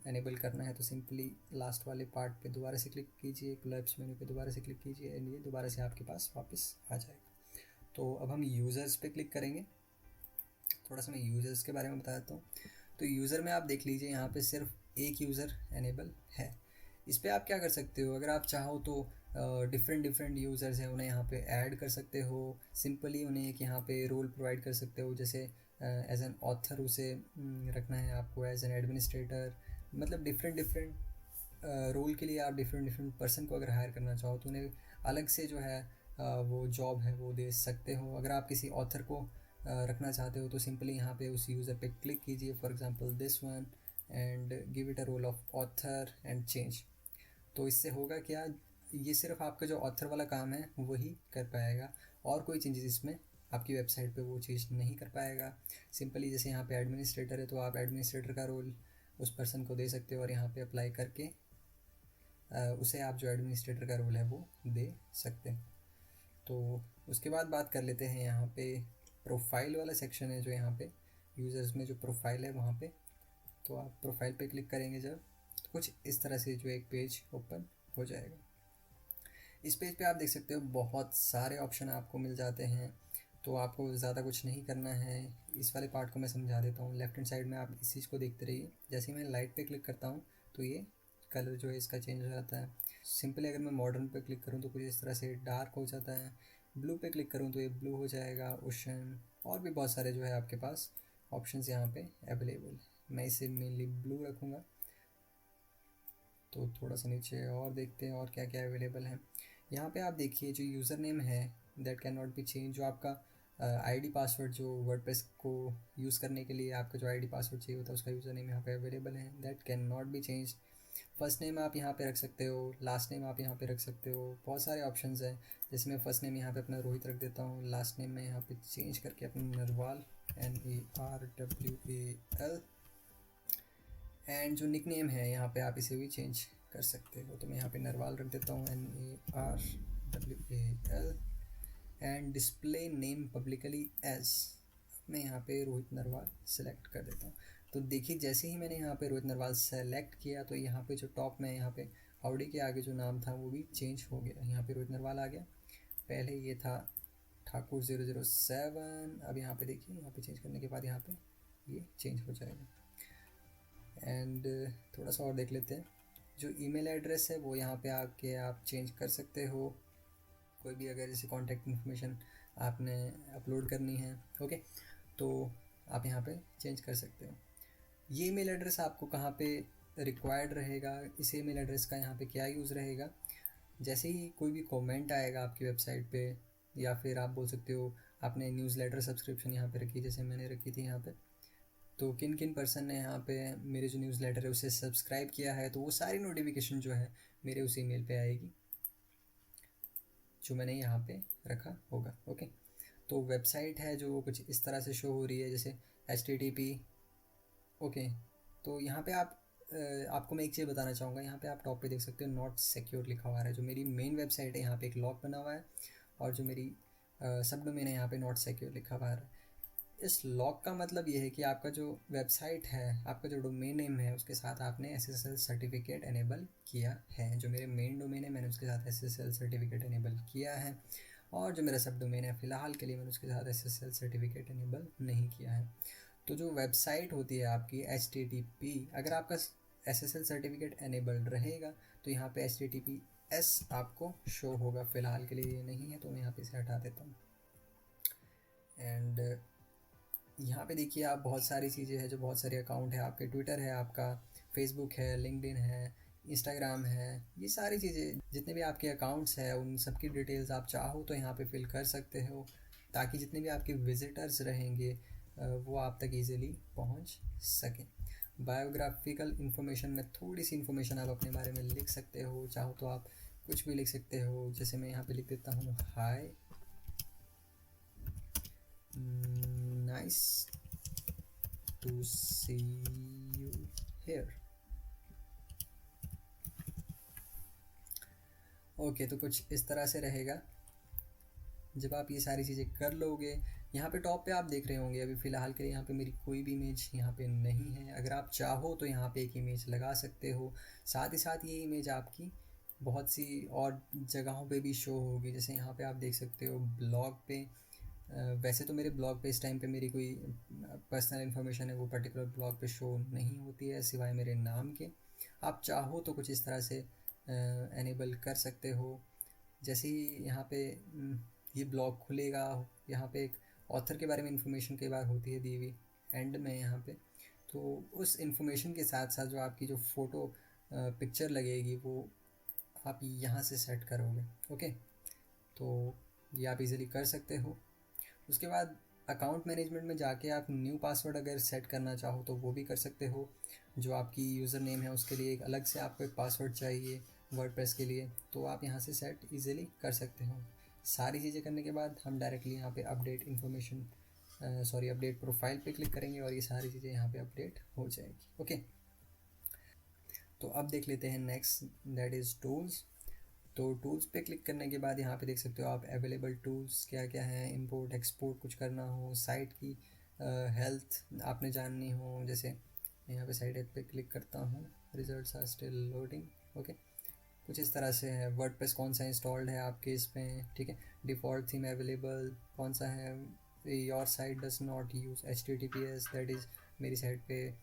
एनेबल करना है तो सिंपली लास्ट वाले पार्ट पे दोबारा से क्लिक कीजिए, कोलैप्स मेन्यू पे दोबारा से क्लिक कीजिए एंड ये दोबारा से आपके पास वापस आ जाएगा। तो अब हम यूज़र्स पे क्लिक करेंगे। थोड़ा सा मैं यूज़र्स के बारे में बता देता हूँ। तो यूज़र में आप देख लीजिए यहाँ पे सिर्फ एक यूज़र एनेबल है। इस पर आप क्या कर सकते हो, अगर आप चाहो तो डिफरेंट यूज़र्स हैं उन्हें यहाँ पे ऐड कर सकते हो। सिंपली उन्हें एक यहाँ पे रोल प्रोवाइड कर सकते हो, जैसे एज एन ऑथर उसे रखना है आपको, एज एन एडमिनिस्ट्रेटर, मतलब डिफरेंट रोल के लिए आप डिफरेंट पर्सन को अगर हायर करना चाहो तो उन्हें अलग से जो है वो जॉब है वो दे सकते हो। अगर आप किसी ऑथर को रखना चाहते हो तो सिंपली यहाँ पे उस यूज़र पे क्लिक कीजिए, for example this one, and give it a role of author and change. तो इससे होगा क्या, ये सिर्फ आपका जो ऑथर वाला काम है वही कर पाएगा और कोई चेंजेस इसमें आपकी वेबसाइट पे वो चीज़ नहीं कर पाएगा। सिंपली जैसे यहाँ पे एडमिनिस्ट्रेटर है तो आप एडमिनिस्ट्रेटर का रोल उस पर्सन को दे सकते हो और यहाँ पे अप्लाई करके उसे आप जो एडमिनिस्ट्रेटर का रोल है वो दे सकते हैं। तो उसके बाद बात कर लेते हैं यहाँ पे प्रोफाइल वाला सेक्शन है जो यहाँ पे यूज़र्स में जो प्रोफाइल है वहाँ पे। तो आप प्रोफाइल पे क्लिक करेंगे जब तो कुछ इस तरह से जो एक पेज ओपन हो जाएगा। इस पेज पे आप देख सकते हो बहुत सारे ऑप्शन आपको मिल जाते हैं, तो आपको ज़्यादा कुछ नहीं करना है। इस वाले पार्ट को मैं समझा देता हूँ। लेफ्ट हैंड साइड में आप इस चीज़ को देखते रहिए। जैसे ही मैं लाइट पे क्लिक करता हूँ तो ये कलर जो है इसका चेंज हो जाता है। सिंपली अगर मैं मॉडर्न पे क्लिक करूँ तो कुछ इस तरह से डार्क हो जाता है। ब्लू पे क्लिक करूँ तो ये ब्लू हो जाएगा, ओशन, और भी बहुत सारे जो है आपके पास ऑप्शंस यहाँ पे अवेलेबल। मैं इसे मेनली ब्लू रखूँगा। तो थोड़ा सा नीचे और देखते हैं और क्या क्या अवेलेबल है। यहाँ पे आप देखिए जो यूज़र नेम है that can not be change, जो आपका आईडी पासवर्ड जो वर्डप्रेस को यूज़ करने के लिए आपका जो आईडी पासवर्ड चाहिए होता है उसका यूज़र नेम यहाँ पे अवेलेबल है, that can not be change. First name आप यहाँ पे रख सकते हो, लास्ट नेम आप यहाँ पे रख सकते हो, बहुत सारे ऑप्शंस हैं। जैसे मैं फर्स्ट नेम यहाँ पे अपना रोहित रख देता हूँ, लास्ट नेम मैं यहाँ पे चेंज करके अपना नरवाल NARWAL, एंड जो निक नेम है यहाँ पे आप इसे भी चेंज कर सकते हो। तो मैं यहाँ पे नरवाल रख देता हूँ NARWAL, and display name publicly as, मैं यहाँ पे रोहित नरवाल सेलेक्ट कर देता हूँ। तो देखिए जैसे ही मैंने यहाँ पे रोहित नरवाल सेलेक्ट किया तो यहाँ पे जो टॉप में यहाँ पे हाउडी के आगे जो नाम था वो भी चेंज हो गया, यहाँ पे रोहित नरवाल आ गया। पहले ये था ठाकुर 007, अब यहाँ पे देखिए यहाँ पे चेंज करने के बाद यहाँ पे ये चेंज हो जाएगा। एंड थोड़ा सा और देख लेते हैं। जो ईमेल एड्रेस है वो यहाँ पे आके आप चेंज कर सकते हो, कोई भी अगर जैसे कॉन्टैक्ट इन्फॉर्मेशन आपने अपलोड करनी है, ओके, तो आप यहाँ पे चेंज कर सकते हो। ये ईमेल एड्रेस आपको कहाँ पे रिक्वायर्ड रहेगा, इस ईमेल एड्रेस का यहाँ पे क्या यूज़ रहेगा, जैसे ही कोई भी कमेंट आएगा आपकी वेबसाइट पे, या फिर आप बोल सकते हो आपने न्यूज़लेटर सब्सक्रिप्शन यहाँ पे रखी, जैसे मैंने रखी थी यहाँ पे, तो किन किन पर्सन ने यहाँ पे मेरे जो न्यूज़लेटर है उसे सब्सक्राइब किया है तो वो सारी नोटिफिकेशन जो है मेरे उस ईमेल पे आएगी जो मैंने यहाँ पे रखा होगा, ओके। तो वेबसाइट है जो कुछ इस तरह से शो हो रही है जैसे HTTP, ओके। तो यहाँ पे आप आपको मैं एक चीज़ बताना चाहूँगा, यहाँ पे आप टॉप पे देख सकते हो नॉट सिक्योर लिखा हुआ है। जो मेरी मेन वेबसाइट है यहाँ पे एक लॉक बना हुआ है और जो मेरी सब डोमेन है यहाँ पे नॉट सिक्योर लिखा हुआ है। इस लॉक का मतलब ये है कि आपका जो वेबसाइट है, आपका जो डोमेन नेम है उसके साथ आपने SSL सर्टिफिकेट एनेबल किया है। जो मेरे मेन डोमेन है मैंने उसके साथ SSL सर्टिफिकेट एनेबल किया है, और जो मेरा सब डोमेन है फ़िलहाल के लिए मैंने उसके साथ SSL सर्टिफिकेट एनेबल नहीं किया है। तो जो वेबसाइट होती है आपकी HTTP, अगर आपका SSL सर्टिफिकेट एनेबल्ड रहेगा तो यहाँ पे HTTPS आपको शो होगा। फ़िलहाल के लिए ये नहीं है तो मैं यहाँ पे इसे हटा देता हूँ। एंड यहाँ पे देखिए आप बहुत सारी चीज़ें हैं, जो बहुत सारे अकाउंट है आपके, ट्विटर है आपका, फेसबुक है, लिंक्डइन है, इंस्टाग्राम है, ये सारी चीज़ें जितने भी आपके अकाउंट्स हैं उन सब की डिटेल्स आप चाहो तो यहाँ पे फिल कर सकते हो, ताकि जितने भी आपके विजिटर्स रहेंगे वो आप तक इजीली पहुँच सकें। बायोग्राफिकल इन्फॉर्मेशन में थोड़ी सी इन्फॉर्मेशन आप अपने बारे में लिख सकते हो, चाहो तो आप कुछ भी लिख सकते हो। जैसे मैं यहाँ पे लिख देता हूँ, hi, nice to see you here. Okay, तो कुछ इस तरह से रहेगा। जब आप ये सारी चीज़ें कर लोगे, यहाँ पे टॉप पे आप देख रहे होंगे, अभी फ़िलहाल के लिए यहाँ पे मेरी कोई भी इमेज यहाँ पे नहीं है। अगर आप चाहो तो यहाँ पे एक इमेज लगा सकते हो। साथ ही साथ ये इमेज आपकी बहुत सी और जगहों पे भी शो होगी। जैसे यहाँ पे आप देख सकते हो ब्लॉग पे। वैसे तो मेरे ब्लॉग पे इस टाइम पे मेरी कोई पर्सनल इन्फॉर्मेशन है वो पर्टिकुलर ब्लॉग पे शो नहीं होती है सिवाय मेरे नाम के। आप चाहो तो कुछ इस तरह से एनेबल कर सकते हो। जैसे ही यहाँ पे ये ब्लॉग खुलेगा, यहाँ पे एक ऑथर के बारे में इंफॉर्मेशन कई बार होती है दी हुई एंड में यहाँ पे, तो उस इंफॉर्मेशन के साथ साथ जो आपकी जो फ़ोटो पिक्चर लगेगी वो आप यहाँ से सेट करोगे। ओके, तो ये आप इजीली कर सकते हो। उसके बाद अकाउंट मैनेजमेंट में जाके आप न्यू पासवर्ड अगर सेट करना चाहो तो वो भी कर सकते हो। जो आपकी यूज़र नेम है उसके लिए एक अलग से आपको एक पासवर्ड चाहिए वर्डप्रेस के लिए, तो आप यहाँ से सेट इजीली कर सकते हो। सारी चीज़ें करने के बाद हम डायरेक्टली यहाँ पे अपडेट इन्फॉर्मेशन अपडेट प्रोफाइल पे क्लिक करेंगे और ये सारी चीज़ें यहाँ पे अपडेट हो जाएगी। ओके, तो अब देख लेते हैं नेक्स्ट, दैट इज़ टूल्स। तो टूल्स पे क्लिक करने के बाद यहाँ पे देख सकते हो आप अवेलेबल टूल्स क्या क्या हैं। इंपोर्ट एक्सपोर्ट कुछ करना हो, साइट की हेल्थ आपने जाननी हो, जैसे मैं यहाँ पे साइट पे क्लिक करता हूँ, results are still loading. Okay, कुछ इस तरह से है। वर्डप्रेस कौन सा इंस्टॉल्ड है आपके इसमें, ठीक है। डिफ़ॉल्ट थीम अवेलेबल कौन सा है। Your site does not use HTTPS, that is मेरी साइट पे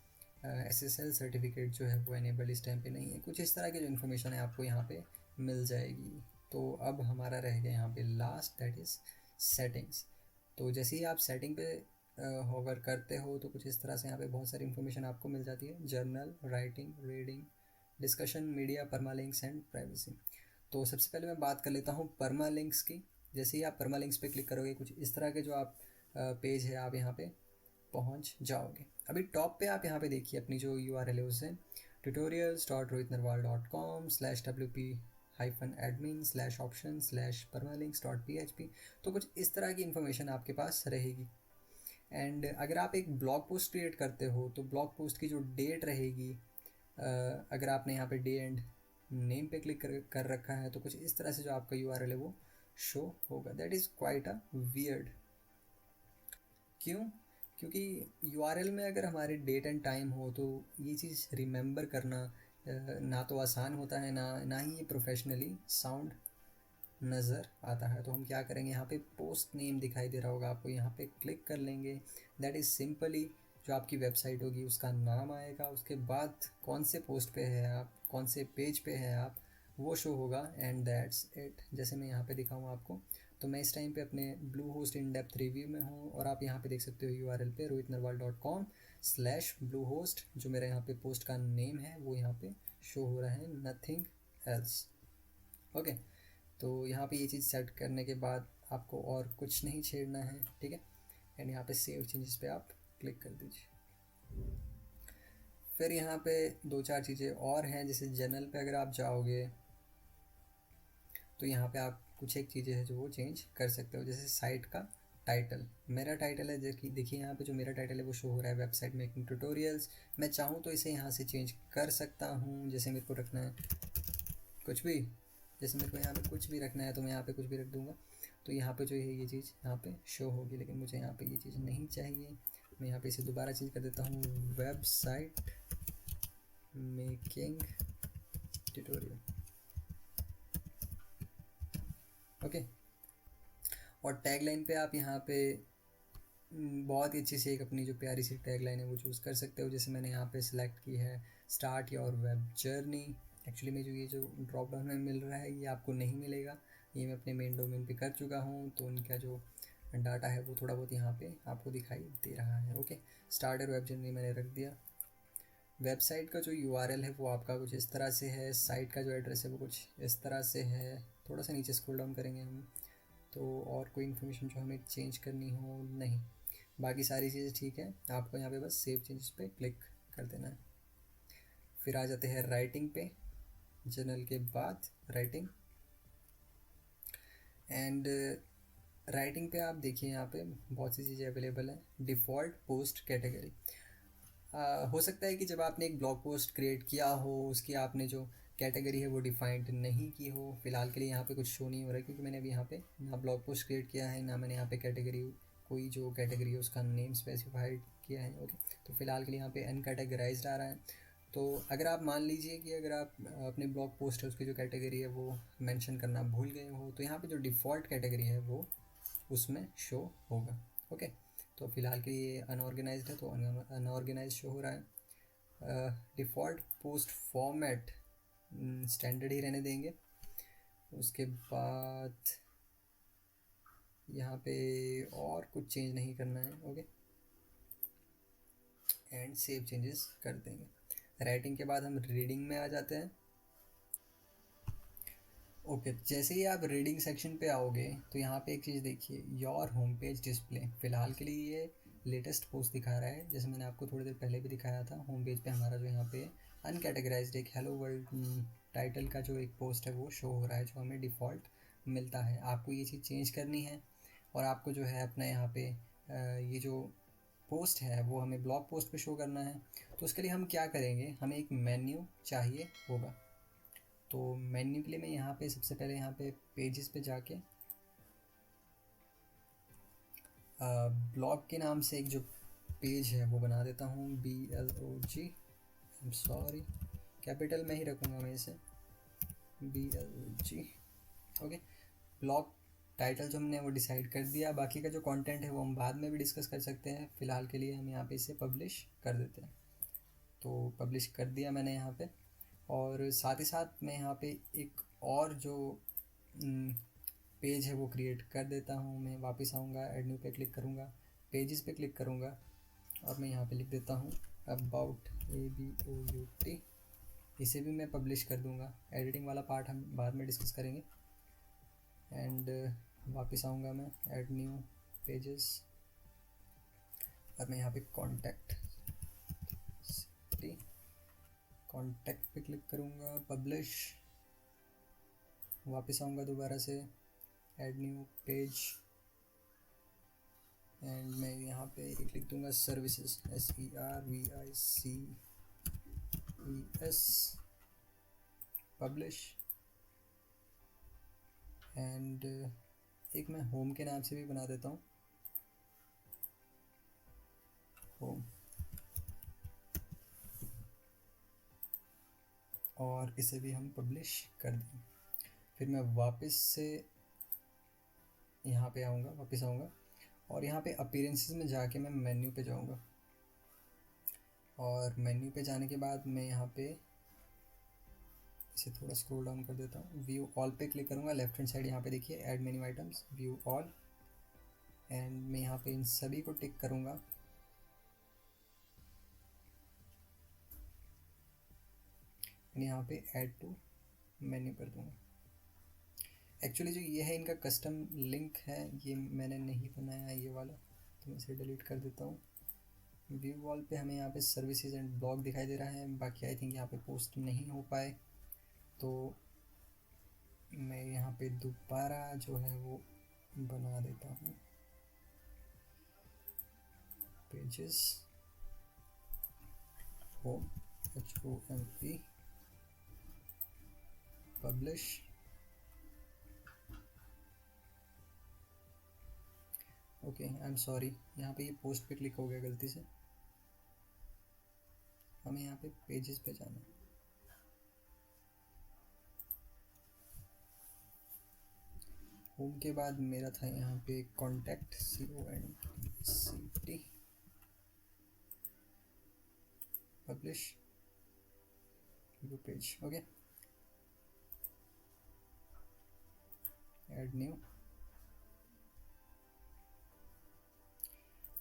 SSL सर्टिफिकेट जो है वो एनेबल इस टाइम पे नहीं है। कुछ इस तरह की जो इन्फॉर्मेशन है आपको यहाँ पे मिल जाएगी। तो अब हमारा रह गया यहाँ पे लास्ट, दैट इज़ सेटिंग्स। तो जैसे ही आप सेटिंग पे होवर करते हो तो कुछ इस तरह से यहाँ पे बहुत सारी इन्फॉर्मेशन आपको मिल जाती है। Journal, writing, reading, discussion, media, permalinks and privacy. तो सबसे पहले मैं बात कर लेता हूँ परमालिंक्स की। जैसे ही आप परमालिंक्स पे क्लिक करोगे कुछ इस तरह के जो आप पेज है आप यहाँ पे पहुँच जाओगे। अभी टॉप पे आप यहाँ पे देखिए अपनी जो URL है उसे tutorials.rohitnarwal.com/wp-admin/option/permalinks.php। तो कुछ इस तरह की इन्फॉर्मेशन आपके पास रहेगी। एंड अगर आप एक ब्लॉग पोस्ट क्रिएट करते हो तो ब्लॉग पोस्ट की जो डेट रहेगी, अगर आपने यहाँ पे डे एंड नेम पे क्लिक कर रखा है तो कुछ इस तरह से जो आपका URL है वो शो होगा। That is quite a weird. क्यों? क्योंकि URL में अगर हमारे डेट एंड टाइम हो तो ये चीज़ रिमेंबर करना ना तो आसान होता है, ना ही ये प्रोफेशनली साउंड नज़र आता है। तो हम क्या करेंगे, यहाँ पे पोस्ट नेम दिखाई दे रहा होगा आपको, यहाँ पे क्लिक कर लेंगे। दैट इज़ सिंपली जो आपकी वेबसाइट होगी उसका नाम आएगा, उसके बाद कौन से पोस्ट पे है आप, कौन से पेज पे है आप, वो शो होगा एंड दैट्स इट। जैसे मैं यहाँ पे दिखाऊँ आपको, तो मैं इस टाइम पे अपने blue host in depth review में हूँ और आप यहाँ पे देख सकते हो URL पे rohitnarwal.com/bluehost, जो मेरा यहाँ पे पोस्ट का नेम है वो यहाँ पे शो हो रहा है, नथिंग एल्स। ओके, तो यहाँ पे ये चीज़ सेट करने के बाद आपको और कुछ नहीं छेड़ना है, ठीक है। एंड यहाँ पे सेव चेंजेस पे आप क्लिक कर दीजिए। फिर यहाँ पे दो चार चीज़ें और हैं, जैसे जनरल पे अगर आप जाओगे तो यहाँ पे आप कुछ एक चीज़ें हैं जो वो चेंज कर सकते हो। जैसे साइट का टाइटल, मेरा टाइटल है, देखिए यहाँ पे जो मेरा टाइटल है वो शो हो रहा है वेबसाइट मेकिंग ट्यूटोरियल्स। मैं चाहूँ तो इसे यहाँ से चेंज कर सकता हूँ। जैसे मेरे को रखना है कुछ भी, जैसे मेरे को यहाँ पे कुछ भी रखना है तो मैं यहाँ पे कुछ भी रख दूँगा। तो यहाँ पे जो है ये चीज़ यहाँ पे शो होगी, लेकिन मुझे यहाँ पे ये चीज़ नहीं चाहिए। मैं यहाँ पे इसे दोबारा चेंज कर देता हूँ, वेबसाइट मेकिंग ट्यूटोरियल। ओके, और टैगलाइन पे आप यहाँ पे बहुत ही अच्छी सी एक अपनी जो प्यारी सी टैगलाइन है वो चूज़ कर सकते हो। जैसे मैंने यहाँ पे सिलेक्ट की है, start your web journey. Actually में जो ये जो ड्रॉप डाउन में मिल रहा है ये आपको नहीं मिलेगा, ये मैं अपने मेन डोमेन पे कर चुका हूँ। तो उनका जो डाटा है वो थोड़ा बहुत यहाँ पे आपको दिखाई दे रहा है। ओके, स्टार्टर वेब जर्नी मैंने रख दिया। वेबसाइट का जो यूआरएल है वो आपका कुछ इस तरह से है, साइट का जो एड्रेस है वो कुछ इस तरह से है। थोड़ा सा नीचे स्क्रॉल डाउन करेंगे हम तो और कोई इन्फॉर्मेशन जो हमें चेंज करनी हो नहीं, बाकी सारी चीज़ें ठीक है। आपको यहाँ पे बस सेव चेंजेस पे क्लिक कर देना है। फिर आ जाते हैं राइटिंग पे, जर्नल के बाद राइटिंग। एंड राइटिंग पे आप देखिए यहाँ पे बहुत सी चीज़ें अवेलेबल हैं। डिफ़ॉल्ट पोस्ट कैटेगरी, हो सकता है कि जब आपने एक ब्लॉग पोस्ट क्रिएट किया हो उसकी आपने जो कैटेगरी है वो डिफाइंड नहीं की हो। फिलहाल के लिए यहाँ पे कुछ शो नहीं हो रहा है क्योंकि मैंने अभी यहाँ पे ना ब्लॉग पोस्ट क्रिएट किया है, ना मैंने यहाँ पे कैटेगरी, कोई जो कैटेगरी है उसका नेम स्पेसिफाइड किया है। ओके, तो फिलहाल के लिए यहाँ पे अनकैटेगराइज्ड आ रहा है। तो अगर आप मान लीजिए कि अगर आप अपने ब्लॉग पोस्ट है उसकी जो कैटेगरी है वो मेंशन करना भूल गए हो तो यहाँ पे जो डिफ़ॉल्ट कैटेगरी है वो उसमें शो होगा। ओके, तो फिलहाल के लिए अनऑर्गेनाइज्ड है तो अनऑर्गेनाइज शो हो रहा है। डिफ़ॉल्ट पोस्ट फॉर्मेट स्टैंडर्ड ही रहने देंगे। उसके बाद यहाँ पे और कुछ चेंज नहीं करना है। ओके, एंड सेव चेंजेस कर देंगे। राइटिंग के बाद हम रीडिंग में आ जाते हैं। ओके, जैसे ही आप रीडिंग सेक्शन पे आओगे तो यहाँ पे एक चीज़ देखिए, योर होम पेज डिस्प्ले। फ़िलहाल के लिए ये लेटेस्ट पोस्ट दिखा रहा है, जैसे मैंने आपको थोड़ी देर पहले भी दिखाया था। होम पेज पे हमारा जो यहाँ पे अनकैटेगराइज्ड एक हेलो वर्ल्ड टाइटल का जो एक पोस्ट है वो शो हो रहा है, जो हमें डिफ़ॉल्ट मिलता है। आपको ये चीज़ चेंज करनी है और आपको जो है अपना यहाँ पे ये जो पोस्ट है वो हमें ब्लॉग पोस्ट पे शो करना है। तो उसके लिए हम क्या करेंगे, हमें एक मेन्यू चाहिए होगा। तो मेन्यू के लिए मैं यहाँ पे सबसे पहले यहाँ पे पेजेस पे जाके ब्लॉग के नाम से एक जो पेज है वो बना देता हूँ, BLOG। I am sorry, capital में ही रखूँगा मैं इसे, BLOG। ओके, ब्लॉग टाइटल जो हमने वो डिसाइड कर दिया, बाकी का जो कंटेंट है वो हम बाद में भी डिस्कस कर सकते हैं। फ़िलहाल के लिए हम यहाँ पे इसे पब्लिश कर देते हैं। तो पब्लिश कर दिया मैंने यहाँ पे, और साथ ही साथ मैं यहाँ पे एक और जो पेज है वो क्रिएट कर देता हूँ। मैं वापस आऊँगा, ऐड न्यू पे क्लिक करूँगा, पेजेस पे क्लिक करूँगा और मैं यहाँ पे लिख देता हूँ अबाउट, ABOUT। इसे भी मैं पब्लिश कर दूँगा। एडिटिंग वाला पार्ट हम बाद में डिस्कस करेंगे। एंड वापस आऊँगा मैं, ऐड न्यू पेजेस, और मैं यहाँ पे कॉन्टैक्ट पे क्लिक करूँगा, पब्लिश। वापस आऊँगा दोबारा से, ऐड न्यू पेज, एंड मैं यहाँ पे एक लिख दूँगा सर्विसेज, SERVICES, पब्लिश। एंड एक मैं होम के नाम से भी बना देता हूँ, होम, और इसे भी हम पब्लिश कर दें। फिर मैं वापस से यहाँ पे आऊँगा, वापस आऊँगा और यहाँ पे अपीयरेंसेस में जाके मैं मेन्यू पे जाऊँगा, और मेन्यू पे जाने के बाद मैं यहाँ पे इसे थोड़ा स्क्रॉल डाउन कर देता हूँ, व्यू ऑल पे क्लिक करूँगा। लेफ्ट हैंड साइड यहाँ पे देखिए add menu items, view all, and मैं यहाँ पे इन सभी को टिक करूँगा। यहाँ पे ऐड टू मेन्यू कर दूँगा। एक्चुअली जो ये है इनका कस्टम लिंक है, ये मैंने नहीं बनाया ये वाला, तो मैं इसे डिलीट कर देता हूँ। व्यू वॉल पे हमें यहाँ पे सर्विसेज एंड ब्लॉग दिखाई दे रहा है, बाकी आई थिंक यहाँ पे पोस्ट नहीं हो पाए, तो मैं यहाँ पे दोबारा जो है वो बना देता हूँ pages, home, HOME, publish. Okay, I am sorry, यहाँ पे ये पोस्ट पे क्लिक हो गया गलती से, हमें यहाँ पे पेजेस पे जाना है। होम के बाद मेरा था यहाँ पे contact, CONTCT, publish, view page. Okay, add new,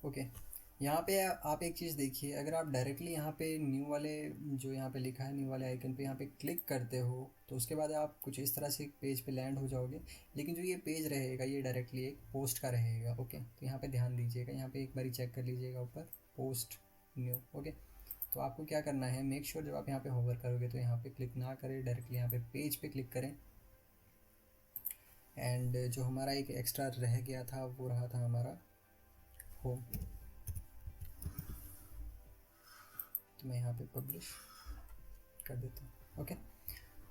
okay, यहाँ पे आप एक चीज़ देखिए, अगर आप डायरेक्टली यहाँ पे न्यू वाले जो यहाँ पे लिखा है न्यू वाले आइकन पे यहाँ पे क्लिक करते हो तो उसके बाद आप कुछ इस तरह से एक पेज पे लैंड हो जाओगे। लेकिन जो ये पेज रहेगा ये डायरेक्टली एक पोस्ट का रहेगा। ओके, तो यहाँ पे ध्यान दीजिएगा, यहाँ पे एक बारी चेक कर लीजिएगा ऊपर पोस्ट न्यू। ओके, तो आपको क्या करना है, मेक श्योर जब आप यहाँ पे होवर करोगे तो यहाँ पे क्लिक ना करें, डायरेक्टली यहाँ पे पेज पे क्लिक करें। एंड जो हमारा एक एक्स्ट्रा रह गया था वो रहा था हमारा होम। तो मैं यहाँ पे पब्लिश कर देता हूँ। ओके,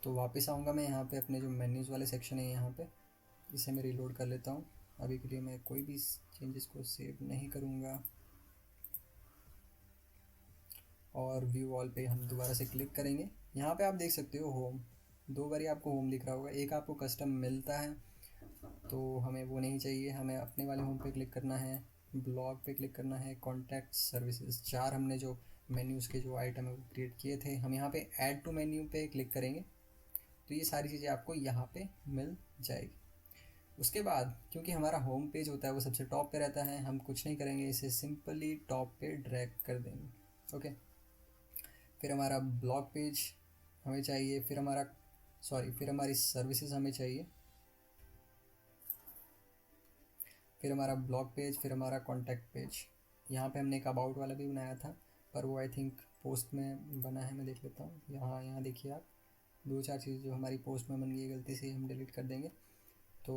तो वापस आऊँगा मैं यहाँ पे अपने जो मेन्यूज़ वाले सेक्शन है यहाँ पे, इसे मैं रीलोड कर लेता हूँ। अभी के लिए मैं कोई भी चेंजेस को सेव नहीं करूँगा और व्यू ऑल पे हम दोबारा से क्लिक करेंगे। यहाँ पे आप देख सकते हो होम, दो बारी आपको होम दिख रहा होगा। एक आपको कस्टम मिलता है तो हमें वो नहीं चाहिए, हमें अपने वाले होम पे क्लिक करना है, ब्लॉग पे क्लिक करना है, कॉन्टैक्ट सर्विसेज, 4 हमने जो मेन्यूज़ के जो आइटम है वो क्रिएट किए थे। हम यहाँ पे ऐड टू मेन्यू पे क्लिक करेंगे तो ये सारी चीज़ें आपको यहाँ पे मिल जाएगी। उसके बाद क्योंकि हमारा होम पेज होता है वो सबसे टॉप पे रहता है, हम कुछ नहीं करेंगे, इसे सिंपली टॉप पे ड्रैग कर देंगे। ओके, फिर हमारा ब्लॉग पेज हमें चाहिए, फिर हमारी सर्विसेज हमें चाहिए, फिर हमारा ब्लॉग पेज, फिर हमारा कॉन्टैक्ट पेज। यहाँ पे हमने एक अबाउट वाला भी बनाया था पर वो आई थिंक पोस्ट में बना है, मैं देख लेता हूँ। यहाँ देखिए आप, 2-4 चीज़ जो हमारी पोस्ट में बन गई है गलती से हम डिलीट कर देंगे। तो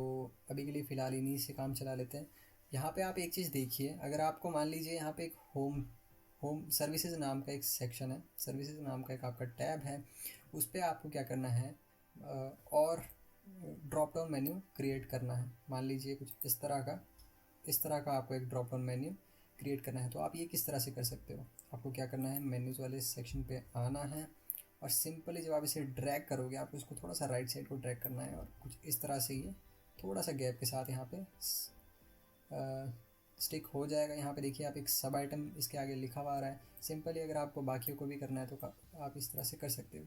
अभी के लिए फ़िलहाल इन्हीं से काम चला लेते हैं। यहाँ पे आप एक चीज़ देखिए, अगर आपको मान लीजिए यहाँ पे एक होम होम सर्विसेज नाम का एक सेक्शन है, सर्विसेज नाम का एक आपका टैब है, उस पर आपको क्या करना है और ड्रॉप डाउन मेन्यू क्रिएट करना है। मान लीजिए कुछ इस तरह का आपको एक ड्रॉप डाउन मेन्यू क्रिएट करना है। तो आप ये किस तरह से कर सकते हो, आपको क्या करना है, मेन्यूज़ वाले सेक्शन पे आना है और सिंपली जब आप इसे ड्रैग करोगे आपको इसको थोड़ा सा राइट साइड को ड्रैग करना है और कुछ इस तरह से ये थोड़ा सा गैप के साथ यहाँ पे स्टिक हो जाएगा। यहाँ पे देखिए आप एक सब आइटम इसके आगे लिखा हुआ आ रहा है। सिंपली अगर आपको बाकियों को भी करना है तो आप इस तरह से कर सकते हो।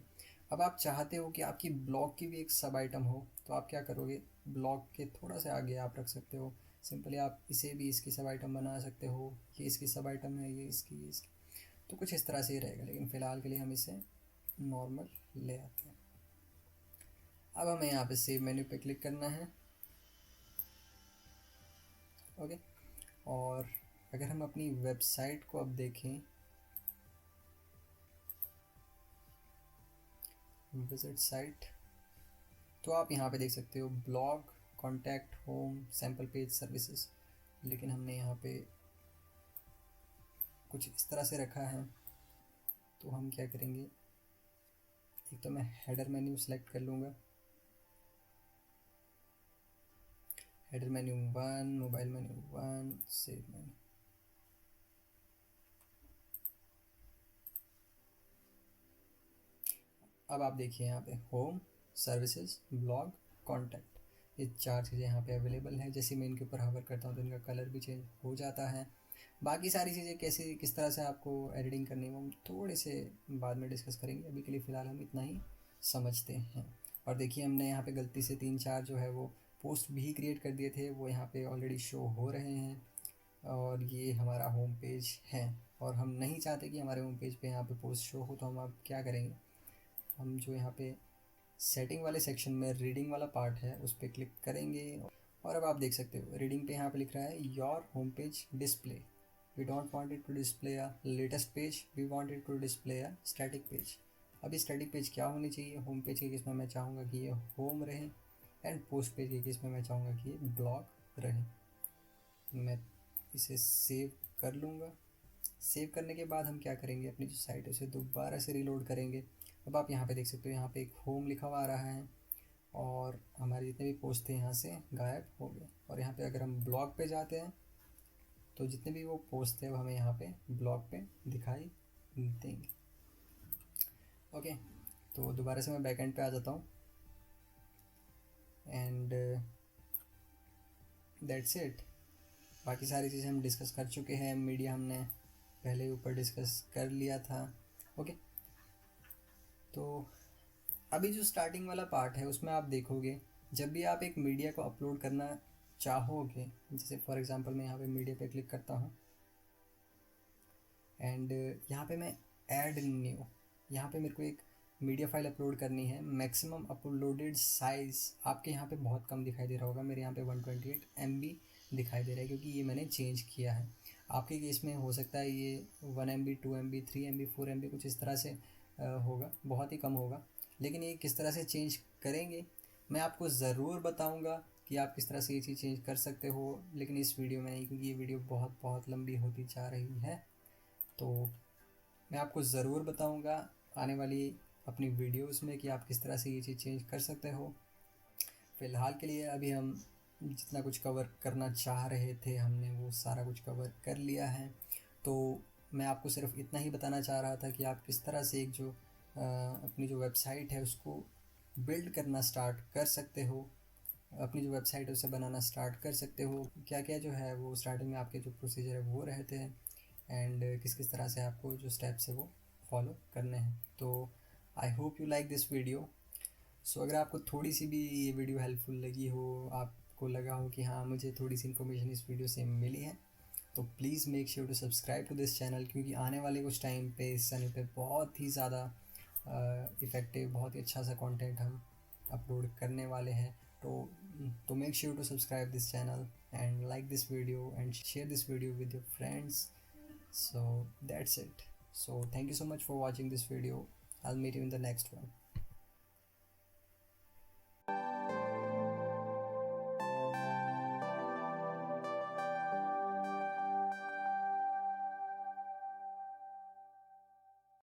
अब आप चाहते हो कि आपकी ब्लॉग की भी एक सब आइटम हो तो आप क्या करोगे, ब्लॉग के थोड़ा सा आगे आप रख सकते हो। सिंपली आप इसे भी इसकी सब आइटम बना सकते हो, ये इसकी सब आइटम है, ये इसकी तो कुछ इस तरह से ही रहेगा। लेकिन फ़िलहाल के लिए हम इसे नॉर्मल ले आते हैं। अब हमें यहाँ पे सेव मेन्यू पे क्लिक करना है। ओके, और अगर हम अपनी वेबसाइट को अब देखें, विजिट साइट, तो आप यहाँ पे देख सकते हो blog, contact, home, sample page, services. लेकिन हमने यहाँ पे कुछ इस तरह से रखा है तो हम क्या करेंगे, एक तो मैं हेडर मेन्यू सेलेक्ट कर लूँगा, header menu 1, mobile menu 1, save menu. अब आप देखिए यहाँ पे होम, सर्विसेज, ब्लॉग, कॉन्टैक्ट, ये 4 चीज़ें यहाँ पे अवेलेबल हैं। जैसे मैं इनके ऊपर हवर करता हूँ तो इनका कलर भी चेंज हो जाता है। बाकी सारी चीज़ें कैसे किस तरह से आपको एडिटिंग करनी है वो हम थोड़े से बाद में डिस्कस करेंगे। अभी के लिए फ़िलहाल हम इतना ही समझते हैं। और देखिए हमने यहाँ पे गलती से 3-4 जो है वो पोस्ट भी क्रिएट कर दिए थे, वो यहाँ पे ऑलरेडी शो हो रहे हैं और ये हमारा होम पेज है। और हम नहीं चाहते कि हमारे होम पेज पे यहाँ पे पोस्ट शो हो, तो हम अब क्या करेंगे, हम जो यहाँ पे सेटिंग वाले सेक्शन में रीडिंग वाला पार्ट है उस पर क्लिक करेंगे। और अब आप देख सकते हो रीडिंग पे यहाँ पे लिख रहा है your home page display, we don't want it to display a latest page, we want it to display a static page. अभी स्टैटिक पेज क्या होनी चाहिए, होम पेज के केस में मैं चाहूँगा कि ये होम रहे एंड पोस्ट पेज के केस में मैं चाहूँगा कि ये ब्लॉग रहे। मैं इसे सेव कर लूँगा। सेव करने के बाद हम क्या करेंगे, अपनी जो साइट है उसे दोबारा से रीलोड करेंगे। अब आप यहाँ पे देख सकते हो यहाँ पे एक होम लिखा हुआ आ रहा है और हमारे जितने भी पोस्ट थे यहाँ से गायब हो गए। और यहाँ पे अगर हम ब्लॉग पे जाते हैं तो जितने भी वो पोस्ट थे वो हमें यहाँ पे ब्लॉग पे दिखाई देंगे। ओके, तो दोबारा से मैं बैक एंड पे आ जाता हूँ एंड दैट्स इट। बाकी सारी चीज़ें हम डिस्कस कर चुके हैं, मीडिया हमने पहले ऊपर डिस्कस कर लिया था। ओके, तो अभी जो स्टार्टिंग वाला पार्ट है उसमें आप देखोगे जब भी आप एक मीडिया को अपलोड करना चाहोगे, जैसे फॉर एग्जांपल मैं यहाँ पे मीडिया पे क्लिक करता हूँ एंड यहाँ पे मैं ऐड न्यू, यहाँ पे मेरे को एक मीडिया फाइल अपलोड करनी है। मैक्सिमम अपलोडेड साइज़ आपके यहाँ पे बहुत कम दिखाई दे रहा होगा, मेरे यहाँ पे 128 MB दिखाई दे रहा है क्योंकि ये मैंने चेंज किया है। आपके केस में हो सकता है ये 1 MB 2 MB 3 MB 4 MB कुछ इस तरह से होगा, बहुत ही कम होगा। लेकिन ये किस तरह से चेंज करेंगे मैं आपको ज़रूर बताऊँगा कि आप किस तरह से ये चीज़ चेंज कर सकते हो, लेकिन इस वीडियो में नहीं, क्योंकि ये वीडियो बहुत बहुत लंबी होती जा रही है। तो मैं आपको ज़रूर बताऊंगा आने वाली अपनी वीडियोस में कि आप किस तरह से ये चीज़ चेंज कर सकते हो। फ़िलहाल के लिए अभी हम जितना कुछ कवर करना चाह रहे थे हमने वो सारा कुछ कवर कर लिया है। तो मैं आपको सिर्फ इतना ही बताना चाह रहा था कि आप किस तरह से एक जो अपनी जो वेबसाइट है उसको बिल्ड करना स्टार्ट कर सकते हो, अपनी जो वेबसाइट है उसे बनाना स्टार्ट कर सकते हो। क्या क्या जो है वो स्टार्टिंग में आपके जो प्रोसीजर है वो रहते हैं, एंड किस किस तरह से आपको जो स्टेप्स है वो फॉलो करने हैं। तो I hope you like this video. So अगर आपको थोड़ी सी भी ये वीडियो हेल्पफुल लगी हो, आपको लगा हो कि हाँ मुझे थोड़ी सी इन्फॉर्मेशन इस वीडियो से मिली है, तो please make sure to subscribe to this channel, क्योंकि आने वाले कुछ टाइम पे इस चैनल पे बहुत ही ज़्यादा इफ़ेक्टिव, बहुत ही अच्छा सा कंटेंट हम अपलोड करने वाले हैं। तो make sure to subscribe this channel and like this video and share this video with your friends. So that's it. So thank you so much for watching this video. I'll meet you in the next one.